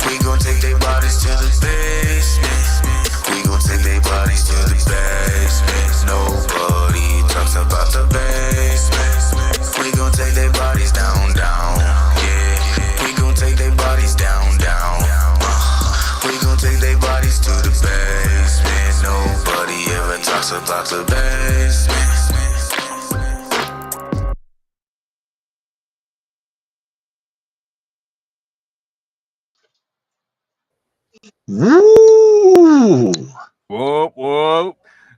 We gon' take their bodies to the basement. We gon' take their bodies to the basement. Nobody talks about the basement. We gon' take their bodies down, down. Yeah, we gon' take their bodies down, down. We gon' take their bodies to the basement. Nobody ever talks about the basement. Woo! Whoa, whoa.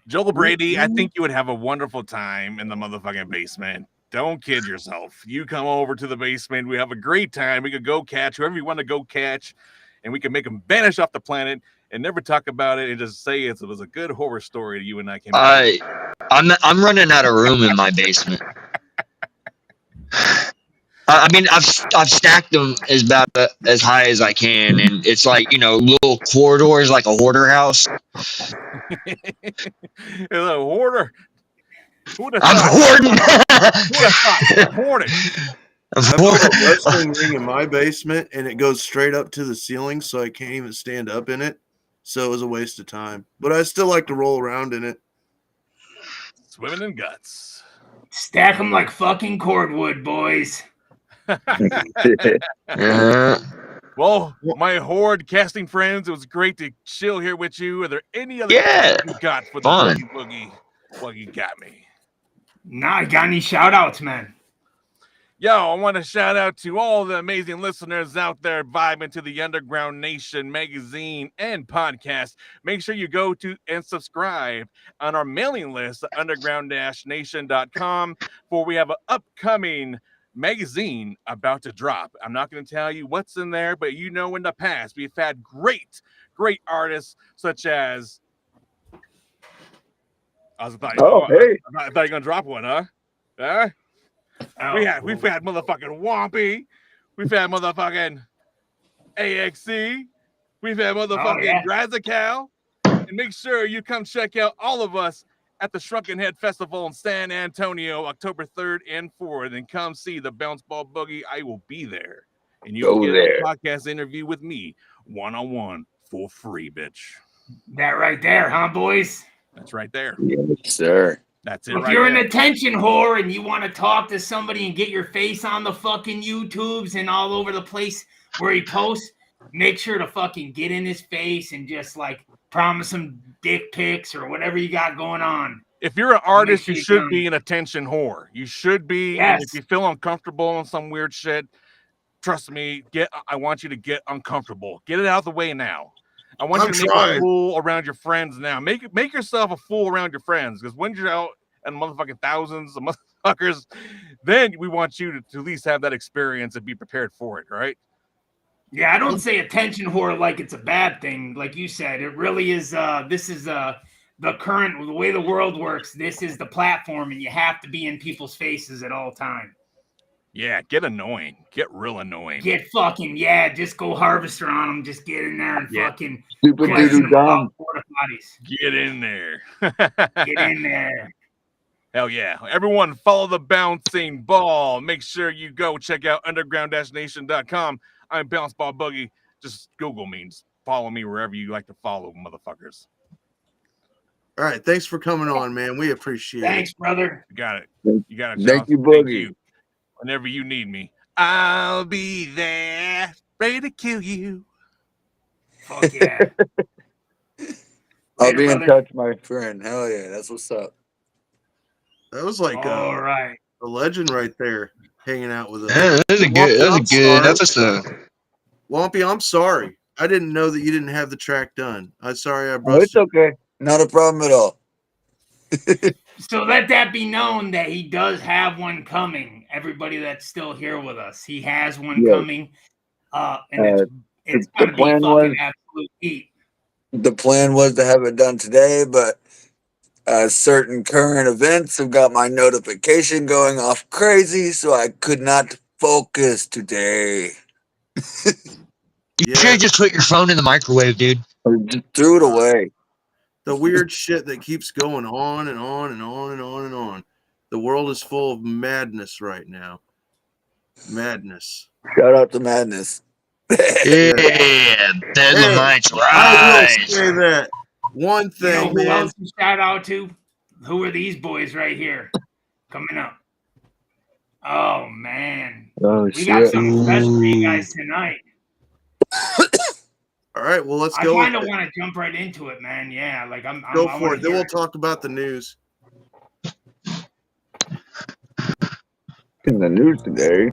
Joel Brady, I think you would have a wonderful time in the motherfucking basement. Don't kid yourself. You come over to the basement. We have a great time. We could go catch whoever you want to go catch, and we can make them vanish off the planet and never talk about it and just say it was a good horror story you and I came up with. I'm running out of room in my basement. I mean, I've stacked them as high as I can, and it's like, you know, little corridors like a hoarder house. It's a hoarder. I'm hoarding. I'm hoarding. I've got a wrestling ring in my basement, and it goes straight up to the ceiling, so I can't even stand up in it. So it was a waste of time. But I still like to roll around in it. Swimming in guts. Stack them like fucking cordwood, boys. Well, my horde casting friends, it was great to chill here with you. Are there any other you got for the Boogie? Well, you got me. Nah, I got any shout outs, man? Yo, I want to shout out to all the amazing listeners out there vibing to the Underground Nation magazine and podcast. Make sure you go to and subscribe on our mailing list at underground-nation.com, for we have an upcoming magazine about to drop. I'm not going to tell you what's in there, but you know, in the past we've had great artists such as I thought you were gonna drop one, huh? We've had motherfucking Wompy, we've had motherfucking AXC, we've had motherfucking Razacal, and make sure you come check out all of us at the Shrunken Head Festival in San Antonio, October 3rd and 4th, and come see the Bounce Ball Boogie. I will be there, and you'll get a podcast interview with me, one-on-one, for free, bitch. That right there, huh, boys? That's right there. Yes, sir. That's it. If you're an attention whore and you want to talk to somebody and get your face on the fucking YouTubes and all over the place where he posts, make sure to fucking get in his face and just like promise him dick pics or whatever you got going on. If you're an artist, you should be an attention whore. You should be. Yes. And if you feel uncomfortable on some weird shit, trust me, I want you to get uncomfortable. Get it out of the way now. I want you to make a fool around your friends now. Make yourself a fool around your friends, because when you're out and motherfucking thousands of motherfuckers, then we want you to at least have that experience and be prepared for it, right? Yeah, I don't say attention whore like it's a bad thing. Like you said, it really is. This is the way the world works. This is the platform, and you have to be in people's faces at all time. Yeah, get annoying. Get real annoying. Get fucking, just go harvester on them. Just get in there and fucking super duty dumb. Get in there. Get in there. Hell yeah. Everyone follow the bouncing ball. Make sure you go check out underground-nation.com. I'm Bounce Ball Boogie. Just Google me. Just follow me wherever you like to follow, motherfuckers. All right. Thanks for coming on, man. We appreciate Thanks, brother. You got it. You got it, Thank Charles. you, Boogie. Whenever you need me, I'll be there, ready to kill you. Fuck yeah. I'll be in touch, my friend. Hell yeah, that's what's up. That was like All right. a legend right there, hanging out with us. Yeah, that's a good episode. Wompy, I'm sorry. I didn't know that you didn't have the track done. I'm sorry I Oh, brought it's okay. Not a problem at all. So let that be known that he does have one coming. Everybody that's still here with us, he has one coming. And it's gonna be fucking absolute heat. The plan was to have it done today, but certain current events have got my notification going off crazy, so I could not focus today. You should have just put your phone in the microwave, dude. I just threw it away. the weird shit that keeps going on and on and on and on and on. The world is full of madness right now. Madness. Shout out to Madness. Yeah, Deadly Nights I will Rise. say that one thing, who man. else to shout out to? Who are these boys right here coming up? Oh man, we got something special for you guys tonight. All right, well, let's I go. kind of want to jump right into it, man. Yeah, like I'm Go I for wanna it. Then hear we'll talk about the news. In the news today.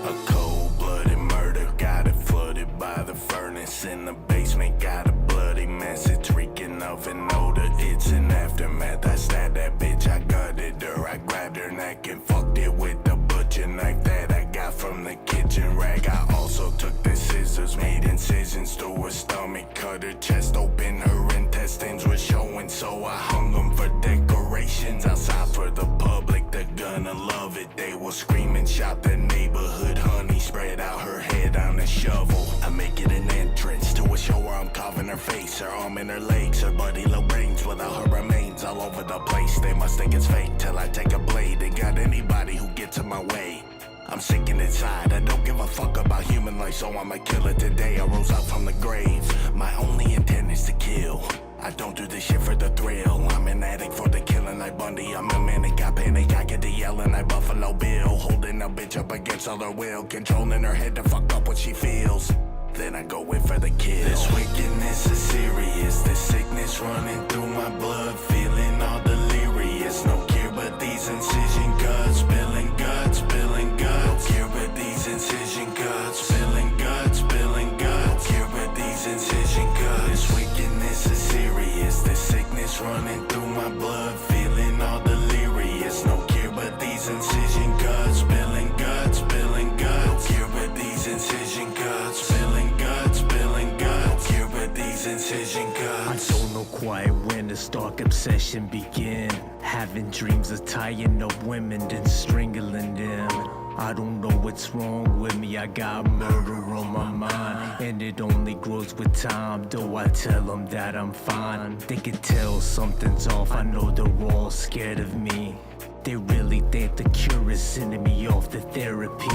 A cold-blooded murder got it flooded by the furnace in the basement. Got a bloody mess, it's reeking of an odor. It's an aftermath. I stabbed that bitch, I gutted her. I grabbed her neck and fucked it with the butcher knife that I got from the kitchen rag. I also took the scissors, made incisions through her stomach, cut her chest open. Her intestines were showing, so I hung them for decorations outside for the public. They're gonna love it. They will scream and shout the neighborhood. Honey spread out her head on a shovel. I make it an entrance to a show where I'm carving her face, her arm and her legs, her body low brains without her remains all over the place. They must think it's fake till I take a blade and got anybody who gets in my way. I'm sinking inside, I don't give a fuck about human life, so I'ma kill it today. I rose up from the grave, my only intent is to kill. I don't do this shit for the thrill. I'm an addict for the killing like Bundy. I'm a manic, I panic, I get to yelling like Buffalo Bill. Holding a bitch up against all her will, controlling her head to fuck up what she feels. Then I go in for the kill. This wickedness is serious, this sickness running through my blood, feeling all delirious. No cure but these incision cuts, spilling guts, spilling guts. No cure but these incision cuts, spilling guts, spilling guts. No cure but these incision cuts. This wickedness is serious, this sickness running through my blood, feeling all delirious. No cure but these incision cuts, spilling guts, spilling guts. No cure but these incision cuts, spilling guts, spilling guts. No cure but these incision cuts. I don't know quite when this dark obsession began. Having dreams of tying up women, then strangling them. I don't know what's wrong with me, I got murder on my mind. And it only grows with time, though I tell them that I'm fine. They can tell something's off, I know they're all scared of me. They really think the cure is sending me off to therapy.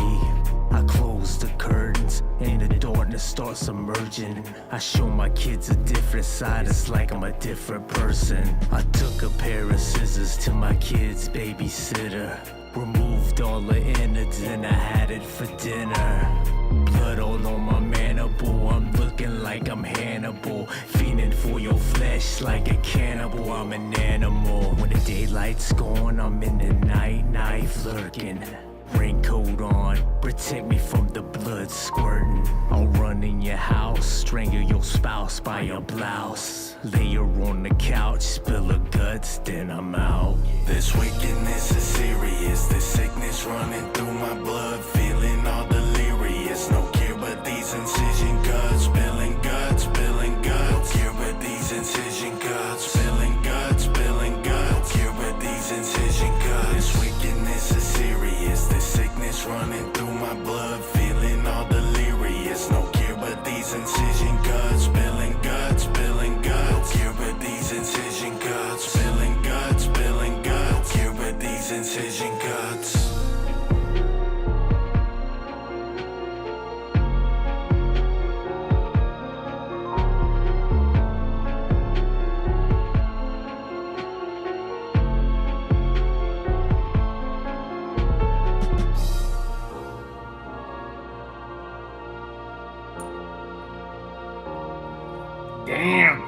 I close the curtains and the darkness starts emerging. I show my kids a different side, it's like I'm a different person. I took a pair of scissors to my kid's babysitter. Removed all the innards and I had it for dinner. Blood all on my mandible, I'm looking like I'm Hannibal. Fiending for your flesh like a cannibal, I'm an animal. When the daylight's gone, I'm in the night lurking. Raincoat on, protect me from the blood squirting. I'll run in your house, strangle your spouse by your blouse. Lay her on the couch, spill her guts, then I'm out. This wickedness is serious, this sickness running through my blood, feeling all delirious. No cure but Damn.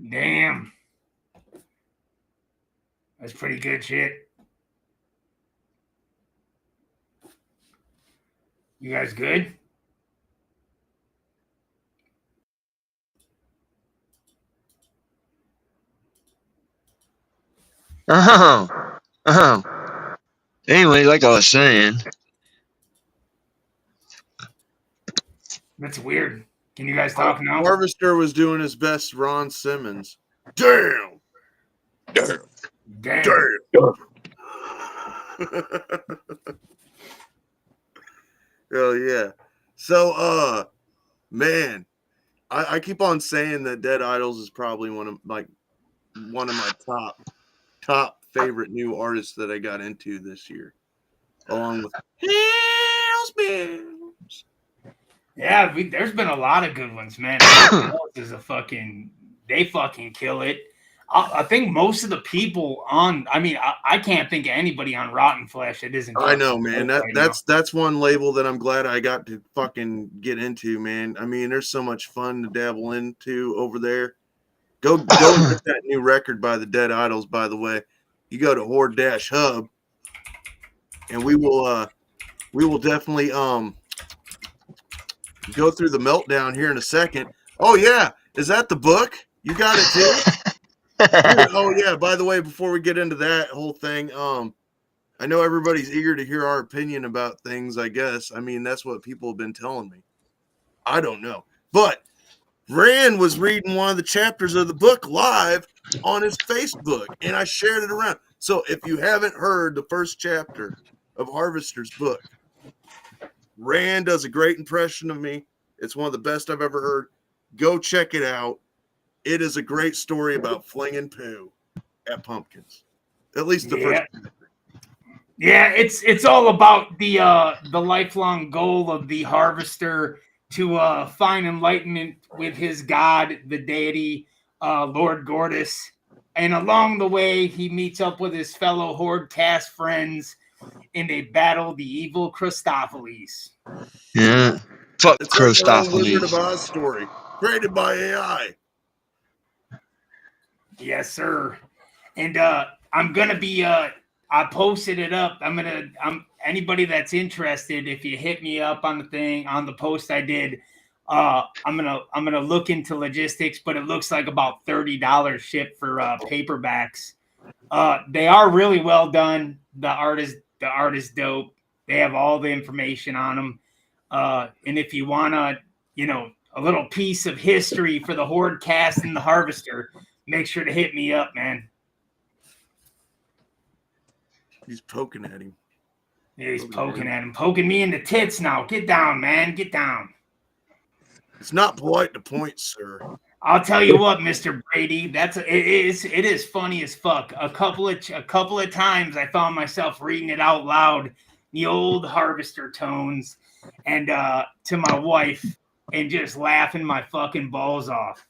Damn. That's pretty good shit. You guys good? Anyway, like I was saying. That's weird. Can you guys talk now? Harvester was doing his best Ron Simmons. Damn. Hell yeah. So man, I keep on saying that Dead Idols is probably one of my top favorite new artists that I got into this year, along with Hell's Bells. Yeah, there's been a lot of good ones, man. Is they fucking kill it. I think most of the people on, I can't think of anybody on Rotten Flesh that isn't. I know, man. That's one label that I'm glad I got to fucking get into, man. I mean, there's so much fun to dabble into over there. Go and get that new record by the Dead Idols, by the way. You go to Horde-Hub, and we will definitely go through the meltdown here in a second. Oh yeah, is that the book? You got it too? Oh yeah, by the way, before we get into that whole thing, I know everybody's eager to hear our opinion about things, I guess. I mean, that's what people have been telling me. I don't know. But Rand was reading one of the chapters of the book live on his Facebook, and I shared it around. So if you haven't heard the first chapter of Harvester's book, Rand does a great impression of me. It's one of the best I've ever heard. Go check it out. It is a great story about flinging poo at pumpkins. At least the first chapter. Yeah, it's all about the lifelong goal of the harvester to find enlightenment with his god, the deity, Lord Gortys. And along the way, he meets up with his fellow HORDECAST friends, and they battle the evil Christopheles. Yeah. Fuck it's Christopheles. Like Wizard of Oz story, created by AI. Yes, sir. And I'm gonna be I posted it up. I'm anybody that's interested, if you hit me up on the post I did, I'm gonna look into logistics, but it looks like about $30 shipped for paperbacks. They are really well done. The art is dope. They have all the information on them. And if you wanna, a little piece of history for the HORDECAST and the Harvester, make sure to hit me up, man. He's poking at him. Yeah, he's poking at him. Poking me in the tits now. Get down, man. Get down. It's not polite to point, sir. I'll tell you what, Mr. Brady. It is funny as fuck. A couple of times I found myself reading it out loud, the old Harvester tones, and to my wife, and just laughing my fucking balls off.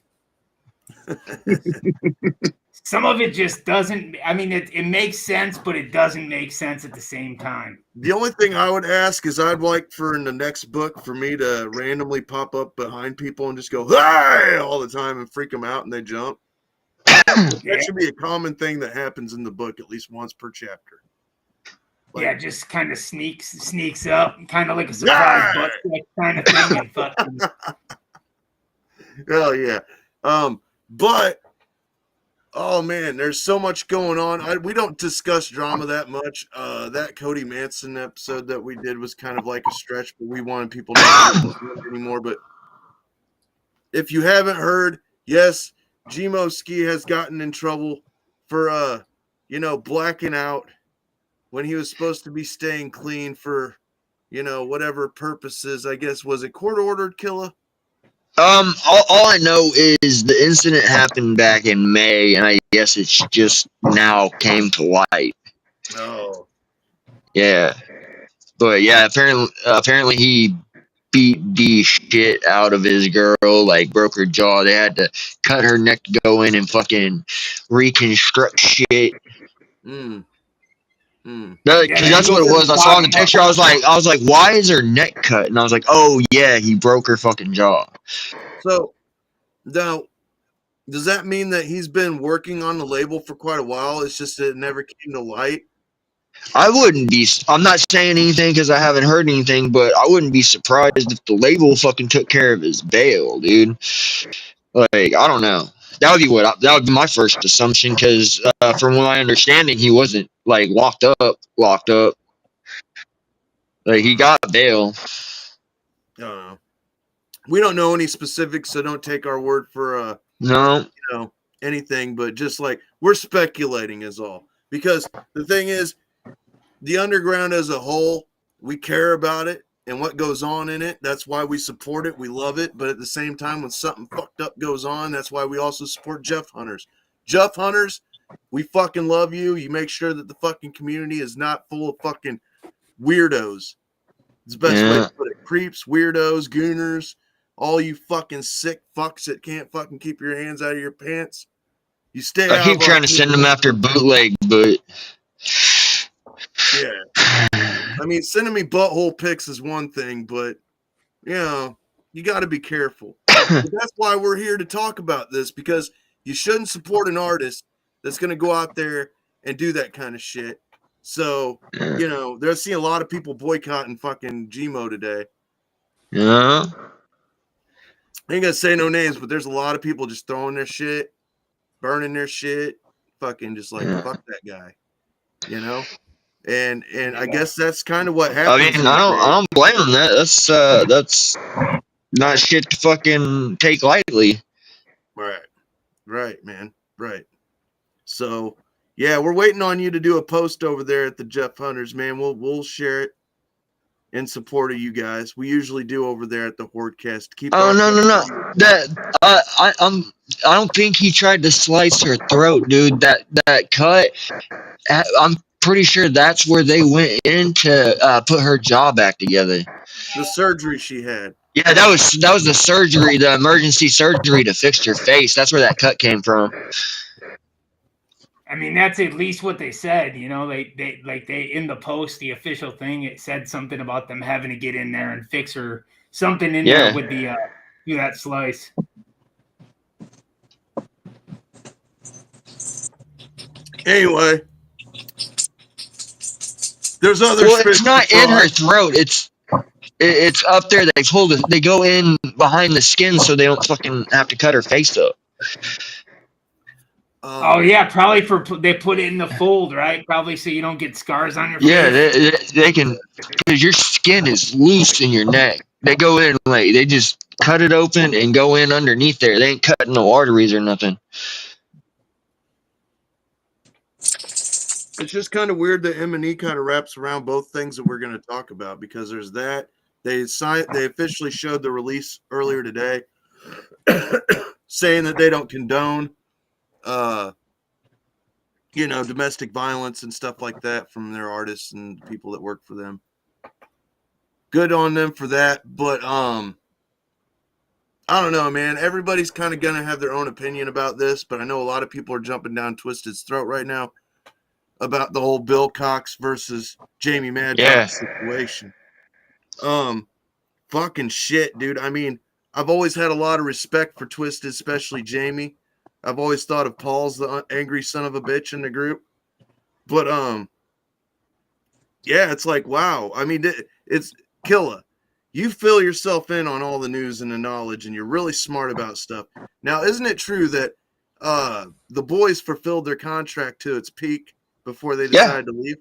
Some of it just doesn't. I mean, it makes sense, but it doesn't make sense at the same time. The only thing I would ask is I'd like for in the next book for me to randomly pop up behind people and just go, "Hey!" all the time and freak them out and they jump. That should be a common thing that happens in the book at least once per chapter. Yeah, just kind of sneaks up, kind of like a surprise butt kind of thing. And fucking... Hell yeah. But oh man, there's so much going on. We don't discuss drama that much. That Cody Manson episode that we did was kind of like a stretch, but we wanted people not to listen anymore. But if you haven't heard, yes, Gmo Ski has gotten in trouble for blacking out when he was supposed to be staying clean for whatever purposes. I guess was it court ordered, Killa? All I know is the incident happened back in May, and I guess it's just now came to light. Oh. Yeah. But yeah, apparently he beat the shit out of his girl, like broke her jaw. They had to cut her neck to go in and fucking reconstruct shit. Mm. Because that's what it was. I saw in the picture. I was like, why is her neck cut? And I was like, oh yeah, he broke her fucking jaw. So now, does that mean that he's been working on the label for quite a while? It's just that it never came to light. I wouldn't be. I'm not saying anything because I haven't heard anything, but I wouldn't be surprised if the label fucking took care of his bail, dude. Like, I don't know. That would be my first assumption because from my understanding, he wasn't like locked up. Like he got bail. We don't know any specifics, so don't take our word for no, anything. But just like we're speculating is all. Because the thing is, the underground as a whole, we care about it and what goes on in it. That's why we support it. We love it. But at the same time, when something fucked up goes on, that's why we also support Jeff Hunters. Jeff Hunters, we fucking love you. You make sure that the fucking community is not full of fucking weirdos. It's the best way to put it. Creeps, weirdos, gooners, all you fucking sick fucks that can't fucking keep your hands out of your pants. You stay out. I keep trying to send them after bootleg, but yeah. I mean, sending me butthole pics is one thing, but you know, you got to be careful. But that's why we're here to talk about this, because you shouldn't support an artist that's going to go out there and do that kind of shit. So, you know, they're seeing a lot of people boycotting fucking Gmo today. Yeah. I ain't gonna say no names, but there's a lot of people just throwing their shit, burning their shit, fucking just like fuck that guy, you know. And I guess that's kind of what happens. I mean, I don't blame them. That's not shit to fucking take lightly. Right, man, right. So yeah, we're waiting on you to do a post over there at the Jeff Hunters, man. We'll share it in support of you guys. We usually do over there at the HORDECAST. No. That I don't think he tried to slice her throat, dude. That cut. I'm pretty sure that's where they went in to put her jaw back together. The surgery she had. Yeah, that was the surgery, the emergency surgery to fix her face. That's where that cut came from. I mean, that's at least what they said. You know, they in the post, the official thing, it said something about them having to get in there and fix her something in there with the that slice. Anyway, there's other. Well, it's not in her throat. It's up there. They go in behind the skin so they don't fucking have to cut her face up. Oh yeah, probably they put it in the fold, right? Probably so you don't get scars on your face. Yeah, they can, because your skin is loose in your neck. They go in like they just cut it open and go in underneath there. They ain't cutting no arteries or nothing. It's just kind of weird that M&E kind of wraps around both things that we're going to talk about, because there's that they officially showed the release earlier today, saying that they don't condone domestic violence and stuff like that from their artists and people that work for them. Good on them for that. But I don't know, man. Everybody's kind of going to have their own opinion about this, but I know a lot of people are jumping down Twisted's throat right now about the whole Bill Cox versus Jamie Madrox situation. Fucking shit, dude. I mean, I've always had a lot of respect for Twisted, especially Jamie. I've always thought of Paul's the angry son of a bitch in the group. But, yeah, it's like, wow. I mean, it's Killa. You fill yourself in on all the news and the knowledge, and you're really smart about stuff. Now, isn't it true that the boys fulfilled their contract to its peak before they decided to leave?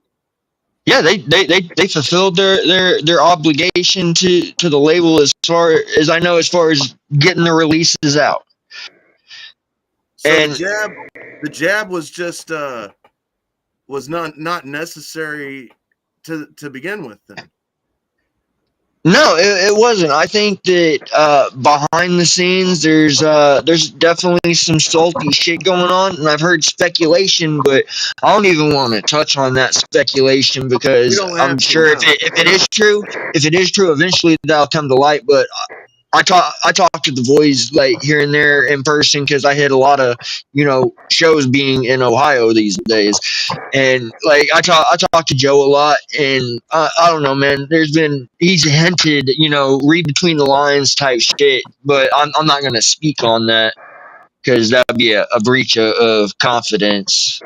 Yeah, they fulfilled their obligation to the label as far as I know, as far as getting the releases out. So and the jab was just was not necessary to begin with then. No, it wasn't. I think that behind the scenes, there's definitely some salty shit going on, and I've heard speculation, but I don't even want to touch on that speculation We because don't I'm have to sure now. if it is true, eventually that'll come to light. But I talk to the boys like here and there in person because I hit a lot of shows being in Ohio these days. And like I talk to Joe a lot, and I don't know, man. He's hinted, read between the lines type shit, but I'm not gonna speak on that because that would be a breach of confidence.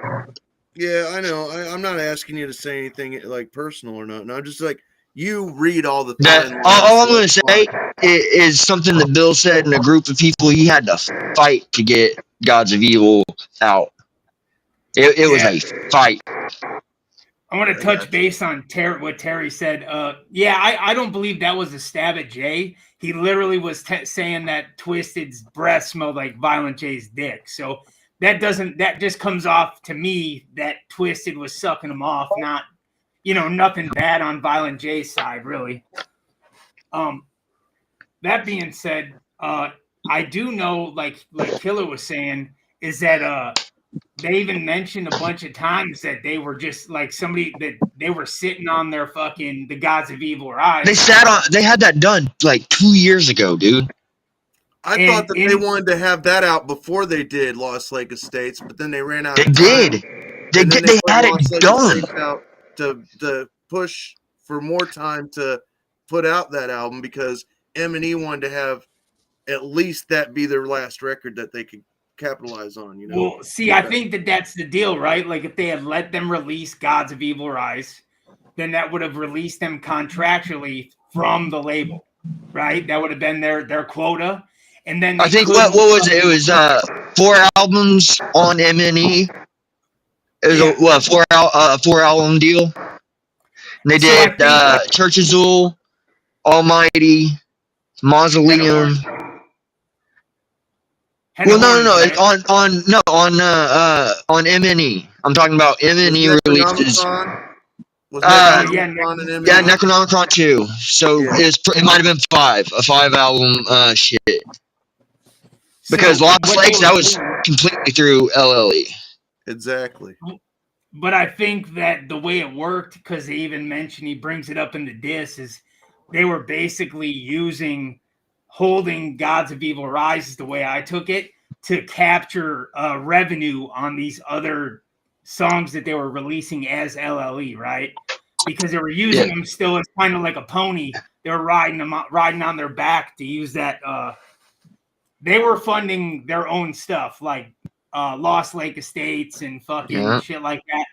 Yeah, I know. I'm not asking you to say anything like personal or not. No, I'm just like you read all the That fine all lines. I'm gonna say is something that Bill said in a group of people. He had to fight to get Gods of Evil out. It was a fight. I want to touch base on what Terry said. I don't believe that was a stab at Jay. He literally was saying that Twisted's breath smelled like Violent J's dick. So that just comes off to me that Twisted was sucking him off, not, nothing bad on Violent J's side, really. That being said, I do know, like Killer was saying, is that they even mentioned a bunch of times that they were just like that they were sitting on their fucking the Gods of Evil Rise. They had that done like 2 years ago, dude. I thought that they wanted to have that out before they did Lost Lake Estates, but then they ran out of time. They had Lost it Lake done. Estates out to push for more time to put out that album because M&E wanted to have at least that be their last record that they could capitalize on, Well, see, I think that's the deal, right? Like if they had let them release Gods of Evil Rise, then that would have released them contractually from the label, right? That would have been their quota. And then I think what was it? It was 4 albums on M&E. It was a 4 album deal. And they did Church Azul, Almighty, Mausoleum. Well, no. It's on M&E. I'm talking about M&E releases. Was Necronomicon and M&E? Yeah, Necronomicon 2. So it might have been 5, a 5 album shit. Because Lost Lakes, that was completely through LLE. Exactly. But I think that the way it worked, because they even mentioned, he brings it up in the diss, is they were basically holding Gods of Evil Rise, is the way I took it, to capture revenue on these other songs that they were releasing as LLE, right? Because they were using them still as kind of like a pony. They were riding on their back to use that. They were funding their own stuff, like Lost Lake Estates and fucking shit like that.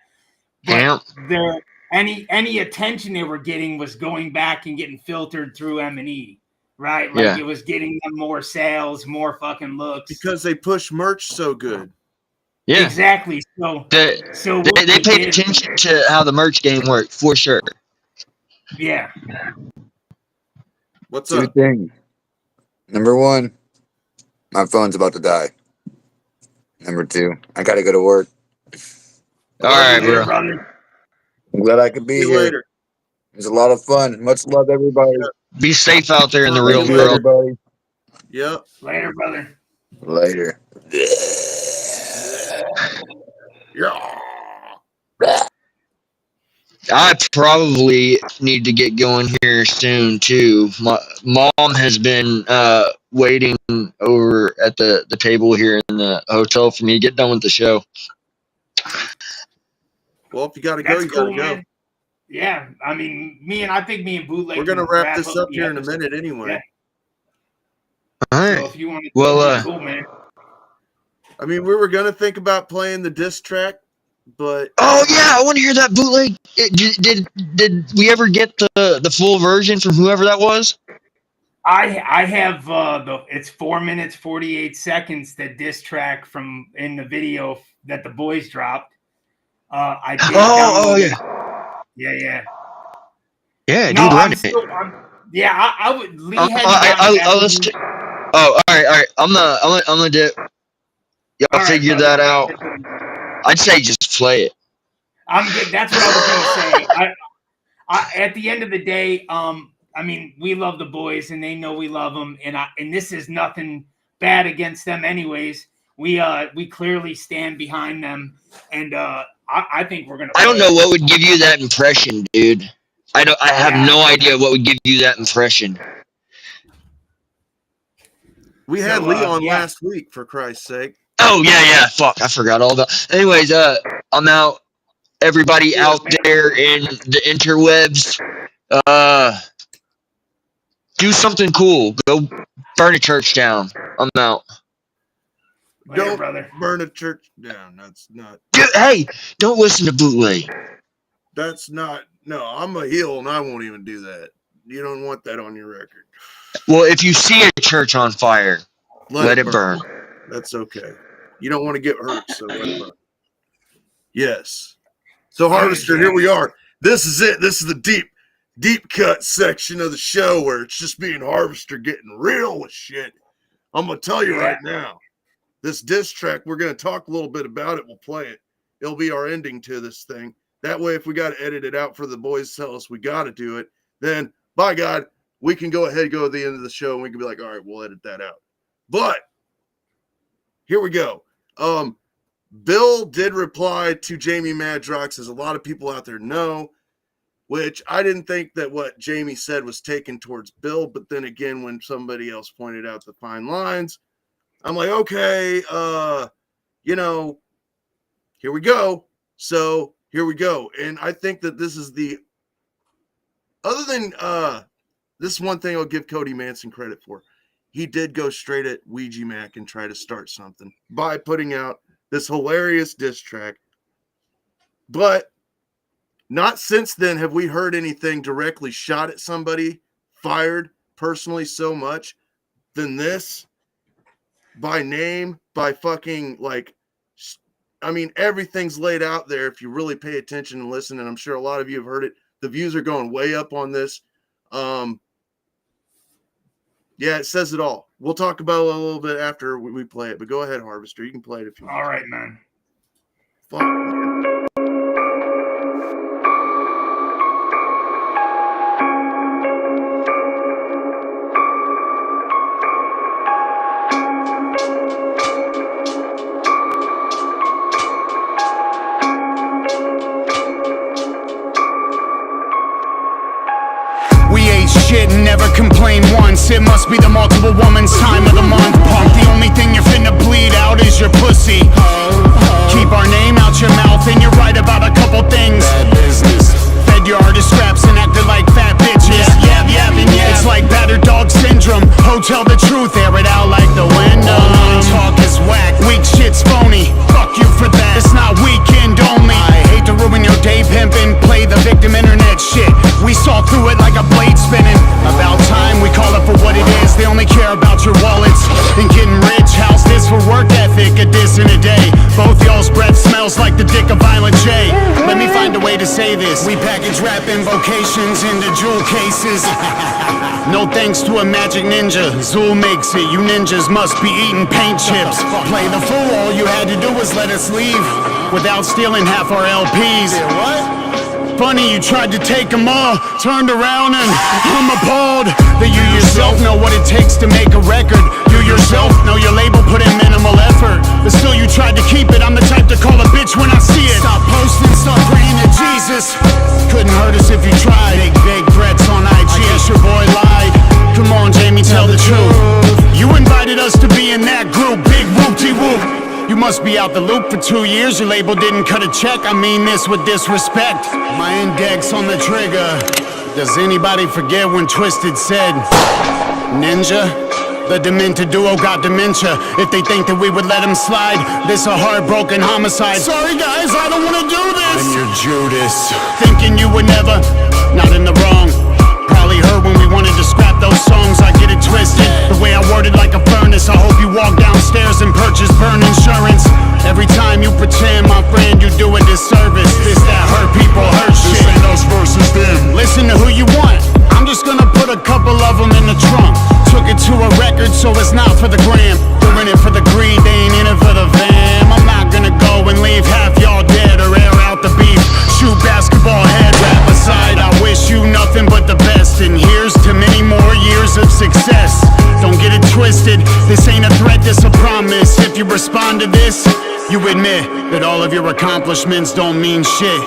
But any attention they were getting was going back and getting filtered through M&E, right? Like it was getting them more sales, more fucking looks. Because they push merch so good. Yeah. Exactly. So they paid attention to how the merch game worked, for sure. Yeah. What's Two things. Number 1, my phone's about to die. Number 2, I gotta go to work. All right, bro. I'm glad I could be here. Later. It was a lot of fun. Much love, everybody. Be safe out there in the real world. Everybody. Yep. Later, brother. Later. Yeah. I probably need to get going here soon too. My mom has been waiting over at the table here in the hotel for me to get done with the show. Well, if you gotta go, you gotta go. Man. Yeah, I mean, I think me and Bootleg. We're gonna wrap this up here in a minute anyway. Yeah. All right. So if you want to, cool, man. I mean, we were gonna think about playing the diss track, but oh yeah, I want to hear that bootleg. Did we ever get the full version from whoever that was? I have it's 4 minutes 48 seconds, the diss track from in the video that the boys dropped. I did yeah. Yeah, dude, run it. I would. Lee all right. I'm gonna do. Y'all figure that out. I'd say just play it. I'm good. That's what I was gonna say. At the end of the day, I mean, we love the boys, and they know we love them, and this is nothing bad against them, anyways. We clearly stand behind them, and I think we're gonna. I don't know what would give you that impression, dude. I have no idea what would give you that impression. We had Leon last week, for Christ's sake. Oh yeah. Fuck, I forgot all about. Anyways, I'm out. Everybody out there in the interwebs, do something cool. Go burn a church down. I'm out. Don't burn a church down. That's not. Hey, don't listen to bootleg. That's not. No, I'm a heel, and I won't even do that. You don't want that on your record. Well, if you see a church on fire, let it burn. That's okay. You don't want to get hurt, so let it burn. Yes. So, Harvester, here we are. This is it. This is the deep cut section of the show where it's just me and Harvester getting real with shit. I'm going to tell you right now, this diss track, we're going to talk a little bit about it. We'll play it. It'll be our ending to this thing. That way, if we got to edit it out for the boys to tell us we got to do it, then, by God, we can go ahead and go to the end of the show, and we can be like, all right, we'll edit that out. But here we go. Bill did reply to Jamie Madrox, as a lot of people out there know, which I didn't think that what Jamie said was taken towards Bill. But then again, when somebody else pointed out the fine lines, I'm like, okay, here we go. So here we go. And I think that this is other than this is one thing I'll give Cody Manson credit for. He did go straight at Ouija Mac and try to start something by putting out this hilarious diss track. But not since then have we heard anything directly shot at somebody, fired personally so much than this. By name, by fucking, everything's laid out there if you really pay attention and listen, and I'm sure a lot of you have heard it. The views are going way up on this. Yeah, it says it all. We'll talk about it a little bit after we play it, but go ahead, Harvester. You can play it if you want. All right, man. Fuck, man. Shit, never complain once. It must be the multiple woman's time of the month. Punk, the only thing you're finna bleed out is your pussy. Keep our name out your mouth, and you're right about a couple things. Bad business. Fed your hardest scraps and acted like fat bitches. Yeah. It's like battered dog syndrome. Ho, tell the truth, air it out like the window. Talk is whack, weak shit's phony. Fuck you for that. It's not weekend only. I hate to ruin your day pimping. Play the victim internet shit. We saw through it like a blade spinning. About time we call it for what it is. They only care about your wallets and getting rich. How's this for work ethic? A diss in a day. Both y'all's breath smells like the dick of Violent J. Let me find a way to say this. We package rap invocations into jewel cases. No thanks to a magic ninja. Zool makes it. You ninjas must be eating paint chips. Play the fool. All you had to do was let us leave without stealing half our LPs. What? Funny, you tried to take them all, turned around and I'm appalled that you yourself know what it takes to make a record. You yourself know your label put in minimal effort, but still you tried to keep it. I'm the type to call a bitch when I see it. Stop posting, start praying to Jesus. Couldn't hurt us if you tried. Big threats on IG. I guess your boy lied. Come on, Jamie, tell the truth. You invited us to be in that group. Big whoop-de-whoop. You must be out the loop for 2 years. Your label didn't cut a check. I mean this with disrespect. My index on the trigger. Does anybody forget when Twisted said, Ninja? The Demented duo got dementia. If they think that we would let him slide, this a heartbroken homicide. Sorry guys, I don't wanna do this. I'm your Judas. Thinking you would never, not in the wrong. Probably heard when we wanted to scrap those songs. I get it twisted. The way I worded like a furnace. I hope you walk downstairs and purchase burn insurance. Every time you pretend, my friend, you do a disservice. This that hurt people, hurt shit. This ain't us versus them. Listen to who you want. I'm just gonna put a couple of them in the trunk. Took it to a record, so it's not for the gram. They're in it for the greed, they ain't in it for the fam. I'm not gonna go and leave half y'all dead or air out the beef. Shoot basketball head, rap aside. I wish you nothing but the best, and here's to success. Don't get it twisted, this ain't a threat, this a promise. If you respond to this, you admit that all of your accomplishments don't mean shit.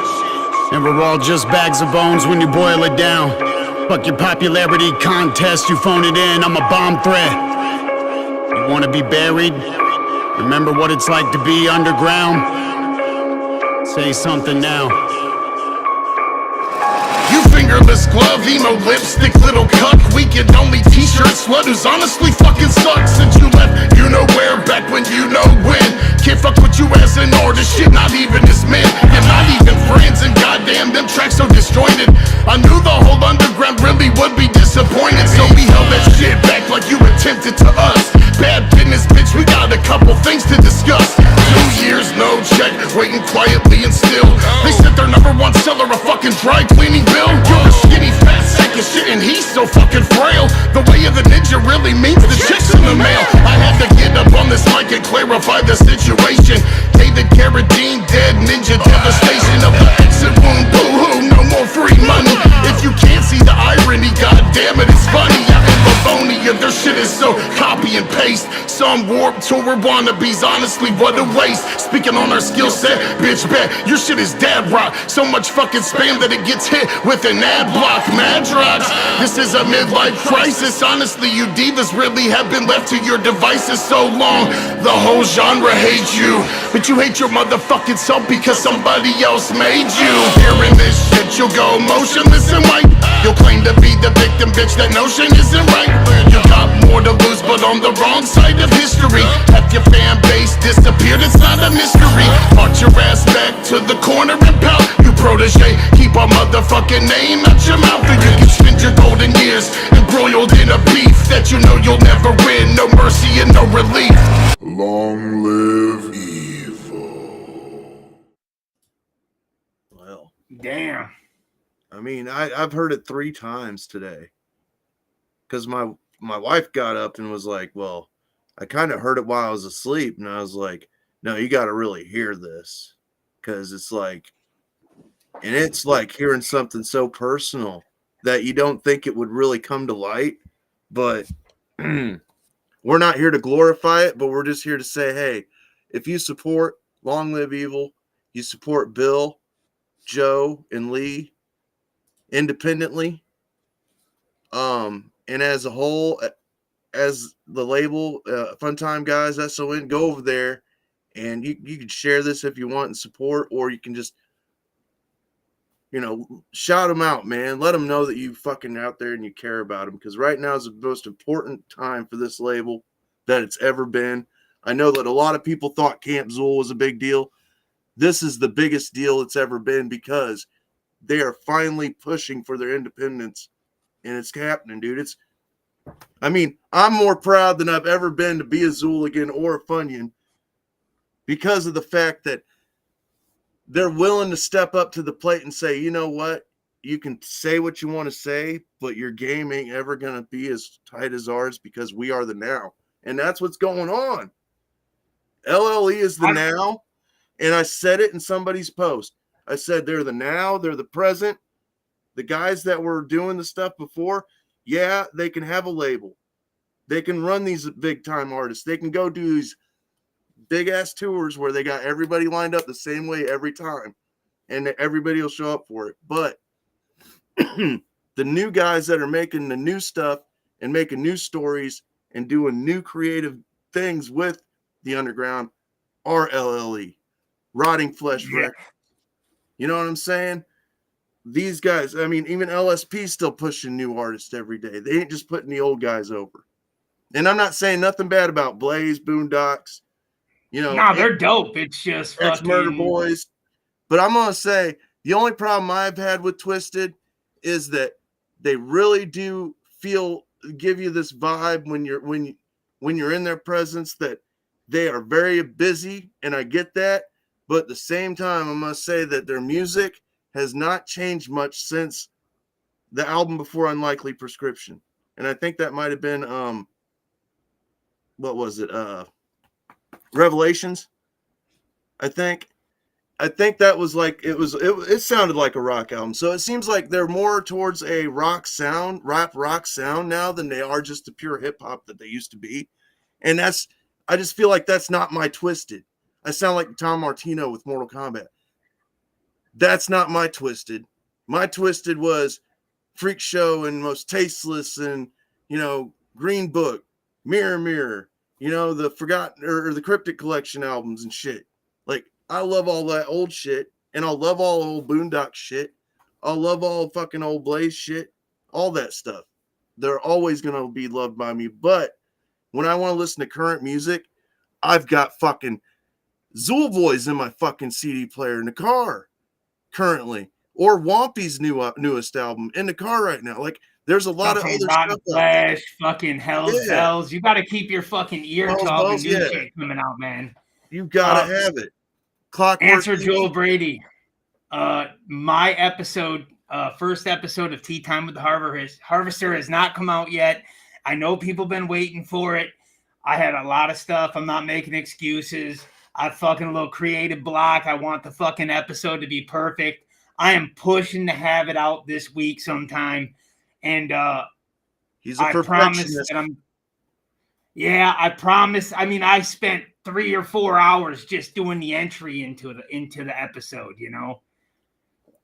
And we're all just bags of bones when you boil it down. Fuck your popularity contest, you phone it in, I'm a bomb threat. You wanna be buried? Remember what it's like to be underground? Say something now. You fingerless glove, emo lipstick, little cuck, weekend only t-shirt slut who's honestly fucking sucks since you left you know where, back when you know when. Can't fuck with you as an artist, shit, not even as men. You're not even friends, and goddamn, them tracks so disjointed. I knew the whole underground really would be disappointed, so we held that shit back like you attempted to us. Bad business, bitch, we got a couple things to discuss. 2 years, no check, waiting quietly and still. They said their #1 seller a fucking dry cleaning bill. You're a skinny fat sack of shit and he's so fucking frail. The way of the ninja really means the chicks in the mail. I had to get up on this mic and clarify the situation. David Carradine dead, ninja devastation of the exit wound. Boo-hoo, no more free money. If you can't see the irony, goddamn it, it's funny. I am Livonia, their shit is so copy and paste. Some warped tour wannabes, honestly, what a waste. Speaking on our skill set, bitch, bet your shit is dad rock. So much fucking spam that it gets hit with an ad block. Mad drugs, this is a midlife crisis. Honestly, you divas really have been left to your devices so long. The whole genre hates you, but you hate your motherfucking self because somebody else made you. Hearing this shit, you'll go motionless and white. You'll claim to be the victim, bitch, that notion isn't right. You got more to lose, but on the wrong side of history. Half your fan base disappeared, it's not a mystery. March your ass back to the corner and pout. You protege, keep our motherfucking name out your mouth, and you can spend your golden years embroiled in a beef that you know you'll never win. No mercy and no relief. Long live evil. Well, Damn. I mean, I've heard it 3 times today. Because my wife got up and was like, well, I kind of heard it while I was asleep. And I was like, no, you got to really hear this. Because it's like, and it's like hearing something so personal that you don't think it would really come to light. But we're not here to glorify it, but we're just here to say, hey, if you support Long Live Evil, you support Bill, Joe, and Lee independently, and as a whole, as the label, Funtime Guys, SON, go over there and you can share this if you want and support, or you can just, shout them out, man. Let them know that you fucking out there and you care about them, because right now is the most important time for this label that it's ever been. I know that a lot of people thought Camp Zool was a big deal. This is the biggest deal it's ever been, because they are finally pushing for their independence, and it's happening, dude. I'm more proud than I've ever been to be a Zooligan or a Funyun, because of the fact that they're willing to step up to the plate and say, you know what? You can say what you want to say, but your game ain't ever going to be as tight as ours, because we are the now. And that's what's going on. LLE is the now. And I said it in somebody's post. I said they're the now, they're the present. The guys that were doing the stuff before, yeah, they can have a label. They can run these big-time artists. They can go do these big-ass tours where they got everybody lined up the same way every time, and everybody will show up for it. But the new guys that are making the new stuff and making new stories and doing new creative things with the underground are LLE. Rotting Flesh Records. You know what I'm saying? These guys, even LSP's still pushing new artists every day. They ain't just putting the old guys over. And I'm not saying nothing bad about Blaze, Boondocks. Nah, they're dope. It's just Ex-Murder Boys. But I'm going to say, the only problem I've had with Twisted is that they really do give you this vibe when you're in their presence, that they are very busy, and I get that. But at the same time, I must say that their music has not changed much since the album before Unlikely Prescription. And I think that might have been, what was it? Revelations, I think. I think that was like it sounded like a rock album. So it seems like they're more towards a rock sound, rock sound now than they are just the pure hip hop that they used to be. And I just feel like that's not my Twisted. I sound like Tom Martino with Mortal Kombat. That's not my Twisted. My Twisted was Freak Show and Most Tasteless and, Green Book, Mirror Mirror, the Forgotten or the Cryptic Collection albums and shit. Like, I love all that old shit, and I'll love all old Boondock shit. I'll love all fucking old Blaze shit, all that stuff. They're always going to be loved by me. But when I want to listen to current music, I've got fucking Zool Boys in my fucking CD player in the car currently, or Wompy's newest album in the car right now. Like, there's a lot of other Rotten stuff. Flesh, fucking Hell's Bells. You got to keep your fucking ear to all the new shit coming out, man. You gotta have it. Clockwork. Answer Joel Brady. My episode, first episode of Tea Time with the Harvester has not come out yet. I know people been waiting for it. I had a lot of stuff. I'm not making excuses. I fucking a little creative block. I want the fucking episode to be perfect. I am pushing to have it out this week sometime. And he's a I promise that I promise. I mean, I spent 3 or 4 hours just doing the entry into the episode,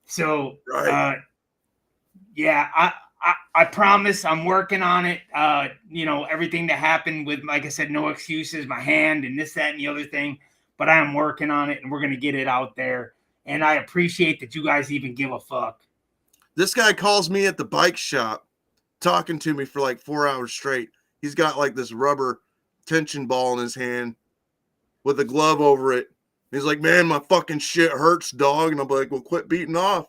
So I promise I'm working on it. Everything that happened with, like I said, no excuses, my hand and this, that, and the other thing. But I am working on it, and we're gonna get it out there. And I appreciate that you guys even give a fuck. This guy calls me at the bike shop, talking to me for like 4 hours straight. He's got like this rubber tension ball in his hand with a glove over it. He's like, man, my fucking shit hurts, dog. And I'm like, well, quit beating off.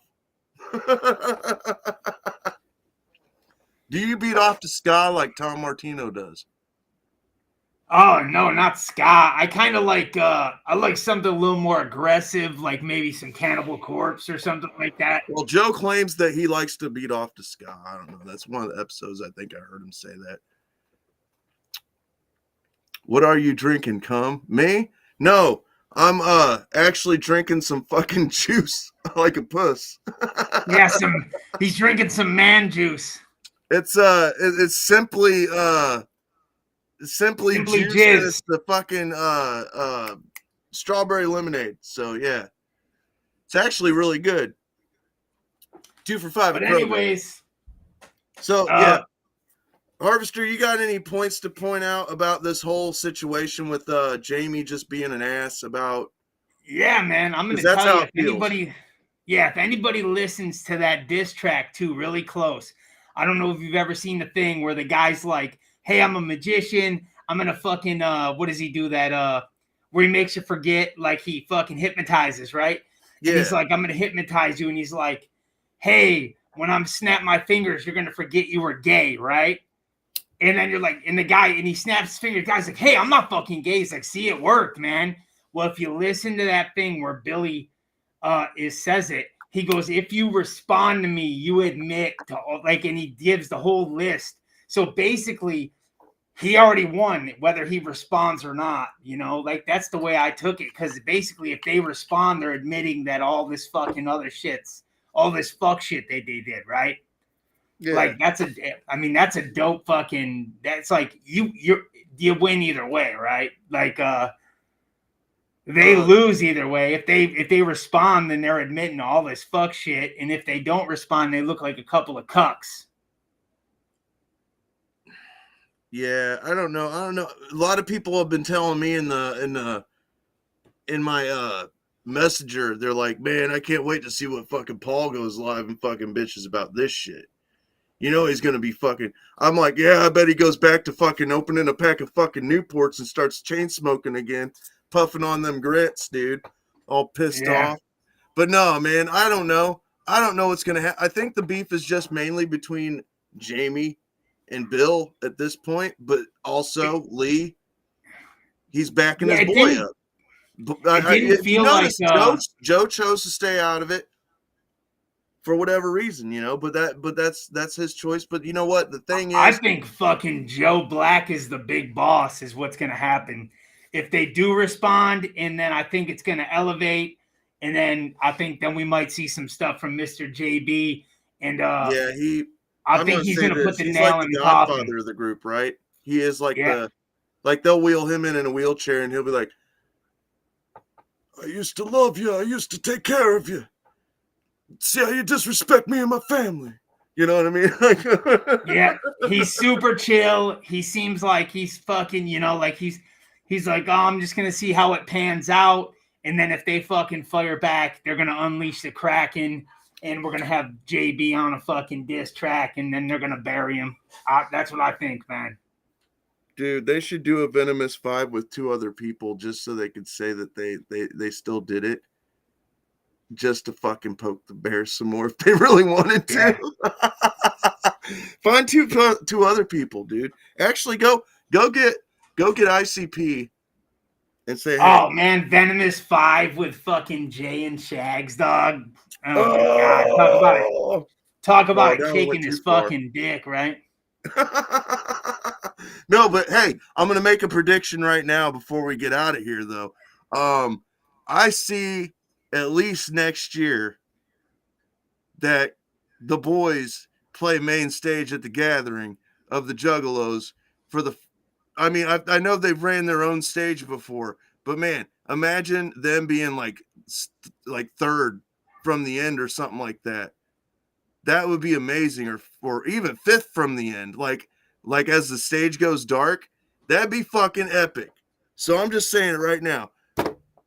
Do you beat off to ska like Tom Martino does? Oh, no, not ska. I kind of like, I like something a little more aggressive, like maybe some Cannibal Corpse or something like that. Well, Joe claims that he likes to beat off to ska. I don't know. That's one of the episodes I think I heard him say that. What are you drinking, cum? Me? No, I'm actually drinking some fucking juice like a puss. Yeah, he's drinking some man juice. It's simply juice. Jizz. It's the fucking strawberry lemonade. So yeah, it's actually really good. 2 for $5. But anyways, so yeah, Harvester, you got any points to point out about this whole situation with Jamie just being an ass about? Yeah, man, I'm gonna tell you if anybody listens to that diss track too really close. I don't know if you've ever seen the thing where the guy's like, hey, I'm a magician. I'm going to fucking, what does he do that, where he makes you forget, like he fucking hypnotizes, right? Yeah. And he's like, I'm going to hypnotize you. And he's like, hey, when I'm snap my fingers, you're going to forget you were gay, right? And then you're like, and he snaps his fingers. The guy's like, hey, I'm not fucking gay. He's like, see, it worked, man. Well, if you listen to that thing where Billy says it, he goes, if you respond to me, you admit to, like, and he gives the whole list. So basically, he already won, whether he responds or not. Like that's the way I took it. Because basically, if they respond, they're admitting that all this fucking other all this fuck shit they did, right? Yeah. Like that's a dope fucking. That's like you win either way, right? Like they lose either way. If they respond, then they're admitting all this fuck shit, and if they don't respond, they look like a couple of cucks. Yeah, I don't know. A lot of people have been telling me in my messenger, they're like, man, I can't wait to see what fucking Paul goes live and fucking bitches about this shit. He's gonna be fucking. I'm like, yeah, I bet he goes back to fucking opening a pack of fucking Newports and starts chain smoking again, puffing on them grits, dude, all pissed off. But no, man, I don't know. I don't know what's gonna happen. I think the beef is just mainly between Jamie and Bill at this point, but also Lee. He's backing his boy up. It didn't feel like Joe chose to stay out of it for whatever reason, But that's his choice. But you know what? The thing is, I think fucking Joe Black is the big boss. Is what's going to happen if they do respond, and then I think it's going to elevate. And then I think then we might see some stuff from Mr. JB. And Yeah, I think he's gonna put the he's nail like in the the coffin. godfather of the group, right? He is like Yeah. they'll wheel him in a wheelchair and he'll be like, I used to love you. I used to take care of you. See how you disrespect me and my family. You know what I mean? Yeah, he's super chill. He seems like he's fucking, like he's like, oh, I'm just gonna see how it pans out, and then if they fucking fire back, they're gonna unleash the Kraken, and we're gonna have JB on a fucking diss track, and then they're gonna bury him. That's what I think, man. Dude, they should do a Venomous 5 with 2 other people just so they could say that they still did it. Just to fucking poke the bear some more if they really wanted to. Yeah. Find two other people, dude. Actually, go get ICP and say, hey. Oh man, Venomous 5 with fucking Jay and Shags, dog. Oh my god, talk about it kicking his fucking dick, right? No, but hey, I'm gonna make a prediction right now before we get out of here, though. I see at least next year that the boys play main stage at the gathering of the Juggalos for the. I mean, I know they've ran their own stage before, but man, imagine them being like third from the end or something like that. That would be amazing, or even fifth from the end, like as the stage goes dark, that'd be fucking epic. So I'm just saying it right now.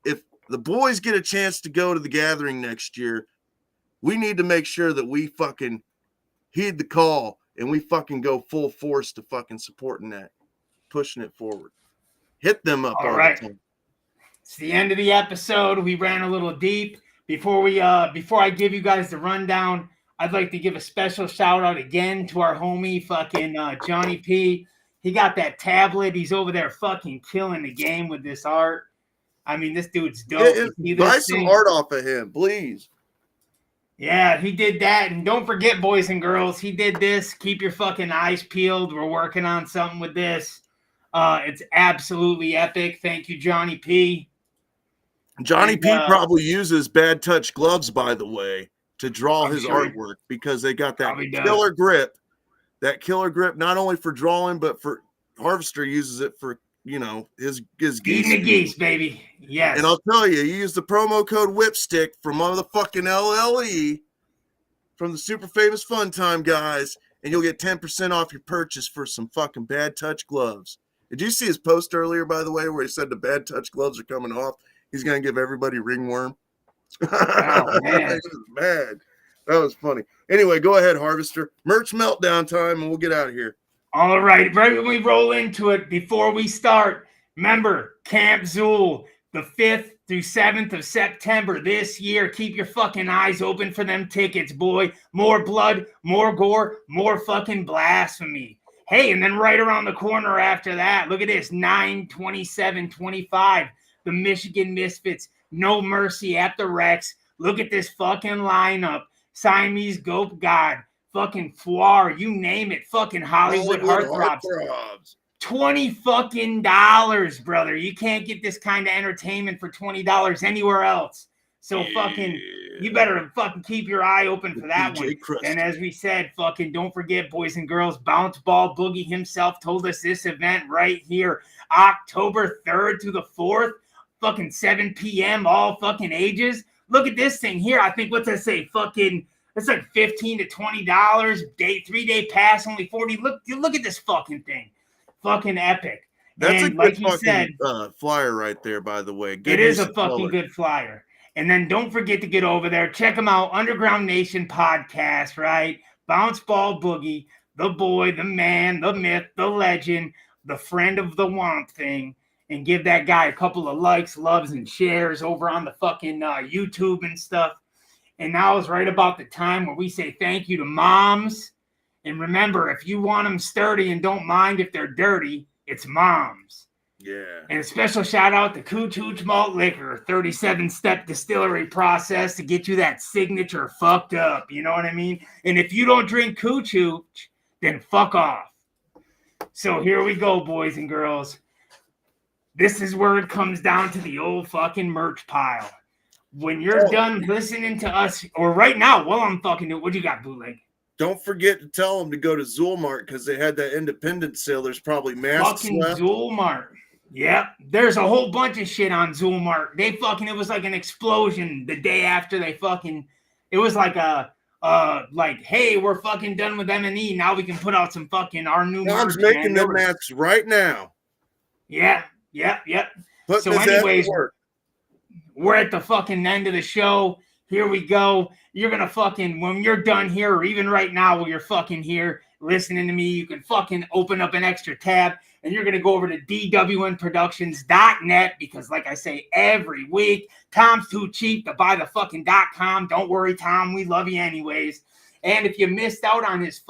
If the boys get a chance to go to the gathering next year, we need to make sure that we fucking heed the call and we fucking go full force to fucking supporting that, pushing it forward. Hit them up all right. The time. It's the end of the episode. We ran a little deep. Before I give you guys the rundown, I'd like to give a special shout out again to our homie fucking Johnny P. He got that tablet. He's over there fucking killing the game with this art. I mean, this dude's dope. Buy some art off of him, please. Yeah, he did that. And don't forget, boys and girls, he did this. Keep your fucking eyes peeled. We're working on something with this. It's absolutely epic. Thank you, Johnny P. Johnny P probably uses Bad Touch gloves, by the way, to draw his artwork because they got that killer grip. That killer grip, not only for drawing, but for Harvester uses it for, his geese. Eating the geese, baby. Yes. And I'll tell you, you use the promo code WHIPSTICK from motherfucking LLE from the Super Famous Fun Time guys, and you'll get 10% off your purchase for some fucking Bad Touch gloves. Did you see his post earlier, by the way, where he said the Bad Touch gloves are coming off? He's going to give everybody ringworm. Oh, man. He was mad. That was funny. Anyway, go ahead, Harvester. Merch meltdown time, and we'll get out of here. All right. Right when we roll into it, before we start, remember, Camp Zool, the 5th through 7th of September this year. Keep your fucking eyes open for them tickets, boy. More blood, more gore, more fucking blasphemy. Hey, and then right around the corner after that, look at this, 9/27/25, the Michigan Misfits, No Mercy at the Rex. Look at this fucking lineup. Siamese Goat God, fucking Foire, you name it, fucking Hollywood Heartthrobs. $20 fucking dollars, brother. You can't get this kind of entertainment for $20 anywhere else. So fucking, you better fucking keep your eye open for that DJ one. Crust. And as we said, fucking don't forget, boys and girls, Bounce Ball Boogie himself told us this event right here, October 3rd to the 4th, fucking 7 p.m., all fucking ages. Look at this thing here. I think, what's that say? Fucking, it's like $15 to $20, 3-day pass, only $40. Look at this fucking thing. Fucking epic. That's and a good like you fucking said, flyer right there, by the way. It is a fucking good flyer. And then don't forget to get over there. Check them out. Underground Nation podcast, right? Bounce Ball Boogie, the boy, the man, the myth, the legend, the friend of the Womp Thing. And give that guy a couple of likes, loves, and shares over on the fucking YouTube and stuff. And now is right about the time where we say thank you to moms. And remember, if you want them sturdy and don't mind if they're dirty, it's moms. Yeah. And a special shout out to Cooch Hooch Malt Liquor, 37-step distillery process to get you that signature fucked up. You know what I mean? And if you don't drink Cooch Hooch, then fuck off. So here we go, boys and girls. This is where it comes down to the old fucking merch pile. when you're done listening to us, or right now while I'm fucking it, what do you got, Bootleg? Don't forget to tell them to go to Zoolmart because they had that independent sale. There's probably masks Fucking left. Zoolmart. Yep. There's a whole bunch of shit on Zoolmart. It was like an explosion the day after it was like like, hey, we're fucking done with M&E. Now we can put out some fucking our new Tom's merch, making them masks right now. Yeah. Putting So his anyways, ass to work. we're at the fucking end of the show. Here we go. You're going to fucking, when you're done here, or even right now while you're fucking here listening to me, you can fucking open up an extra tab and you're going to go over to dwnproductions.net because like I say every week, Tom's too cheap to buy the fucking .com. Don't worry, Tom. We love you anyways. And if you missed out on his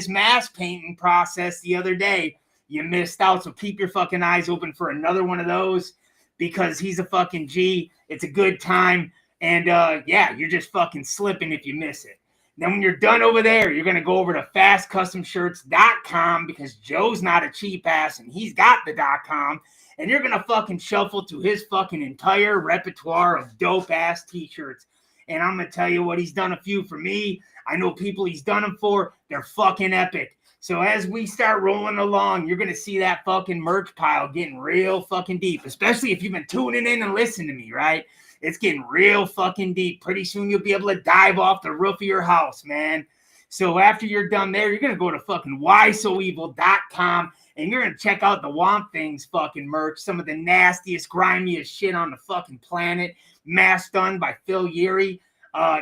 mask painting process the other day, you missed out. So keep your fucking eyes open for another one of those because he's a fucking G. It's a good time. And you're just fucking slipping if you miss it. Then when you're done over there, you're going to go over to fastcustomshirts.com because Joe's not a cheap ass and he's got the .com. And you're going to fucking shuffle to his fucking entire repertoire of dope ass t-shirts. And I'm going to tell you what, he's done a few for me. I know people he's done them for. They're fucking epic. So as we start rolling along, you're going to see that fucking merch pile getting real fucking deep, especially if you've been tuning in and listening to me, right? It's getting real fucking deep. Pretty soon you'll be able to dive off the roof of your house, man. So after you're done there, you're going to go to fucking whysoevil.com and you're going to check out the Womp Things fucking merch. Some of the nastiest, grimiest shit on the fucking planet. Mask done by Phil Yeary.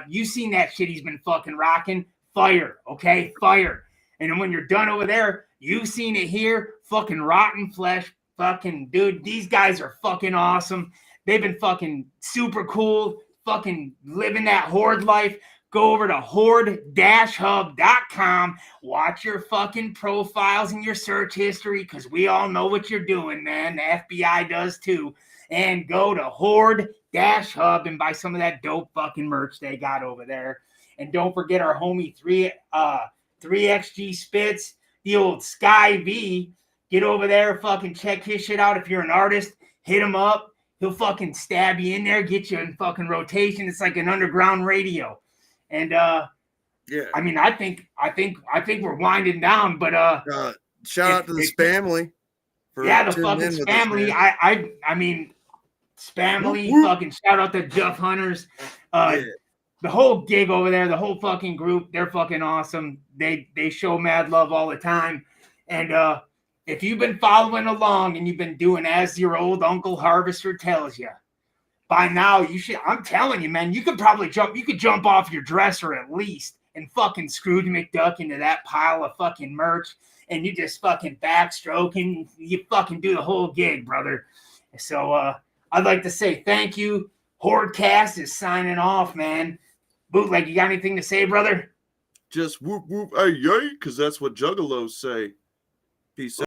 You seen that shit he's been fucking rocking. Fire, okay? Fire. And then when you're done over there, you've seen it here. Fucking Rotten Flesh. Fucking, dude, these guys are fucking awesome. They've been fucking super cool, fucking living that horde life. Go over to horde-hub.com. Watch your fucking profiles and your search history because we all know what you're doing, man. The FBI does too. And go to horde-hub and buy some of that dope fucking merch they got over there. And don't forget our homie 3XG Spitz, the old Sky V. Get over there, fucking check his shit out. If you're an artist, hit him up. He'll fucking stab you in there, get you in fucking rotation. It's like an underground radio. And I mean, I think we're winding down, but shout out to the Spamly. The fucking Spamly. I mean, Spamly, fucking shout out to Jeff Hunters. The whole gig over there, the whole fucking group, they're fucking awesome. They show mad love all the time. And if you've been following along and you've been doing as your old Uncle Harvester tells you, by now you should, I'm telling you, man, you could jump off your dresser at least and fucking Scrooge McDuck into that pile of fucking merch and you just fucking backstroke and you fucking do the whole gig, brother. So I'd like to say thank you. HORDECAST is signing off, man. Bootleg, you got anything to say, brother? Just whoop, whoop, ay, yay, because that's what juggalos say. Peace out.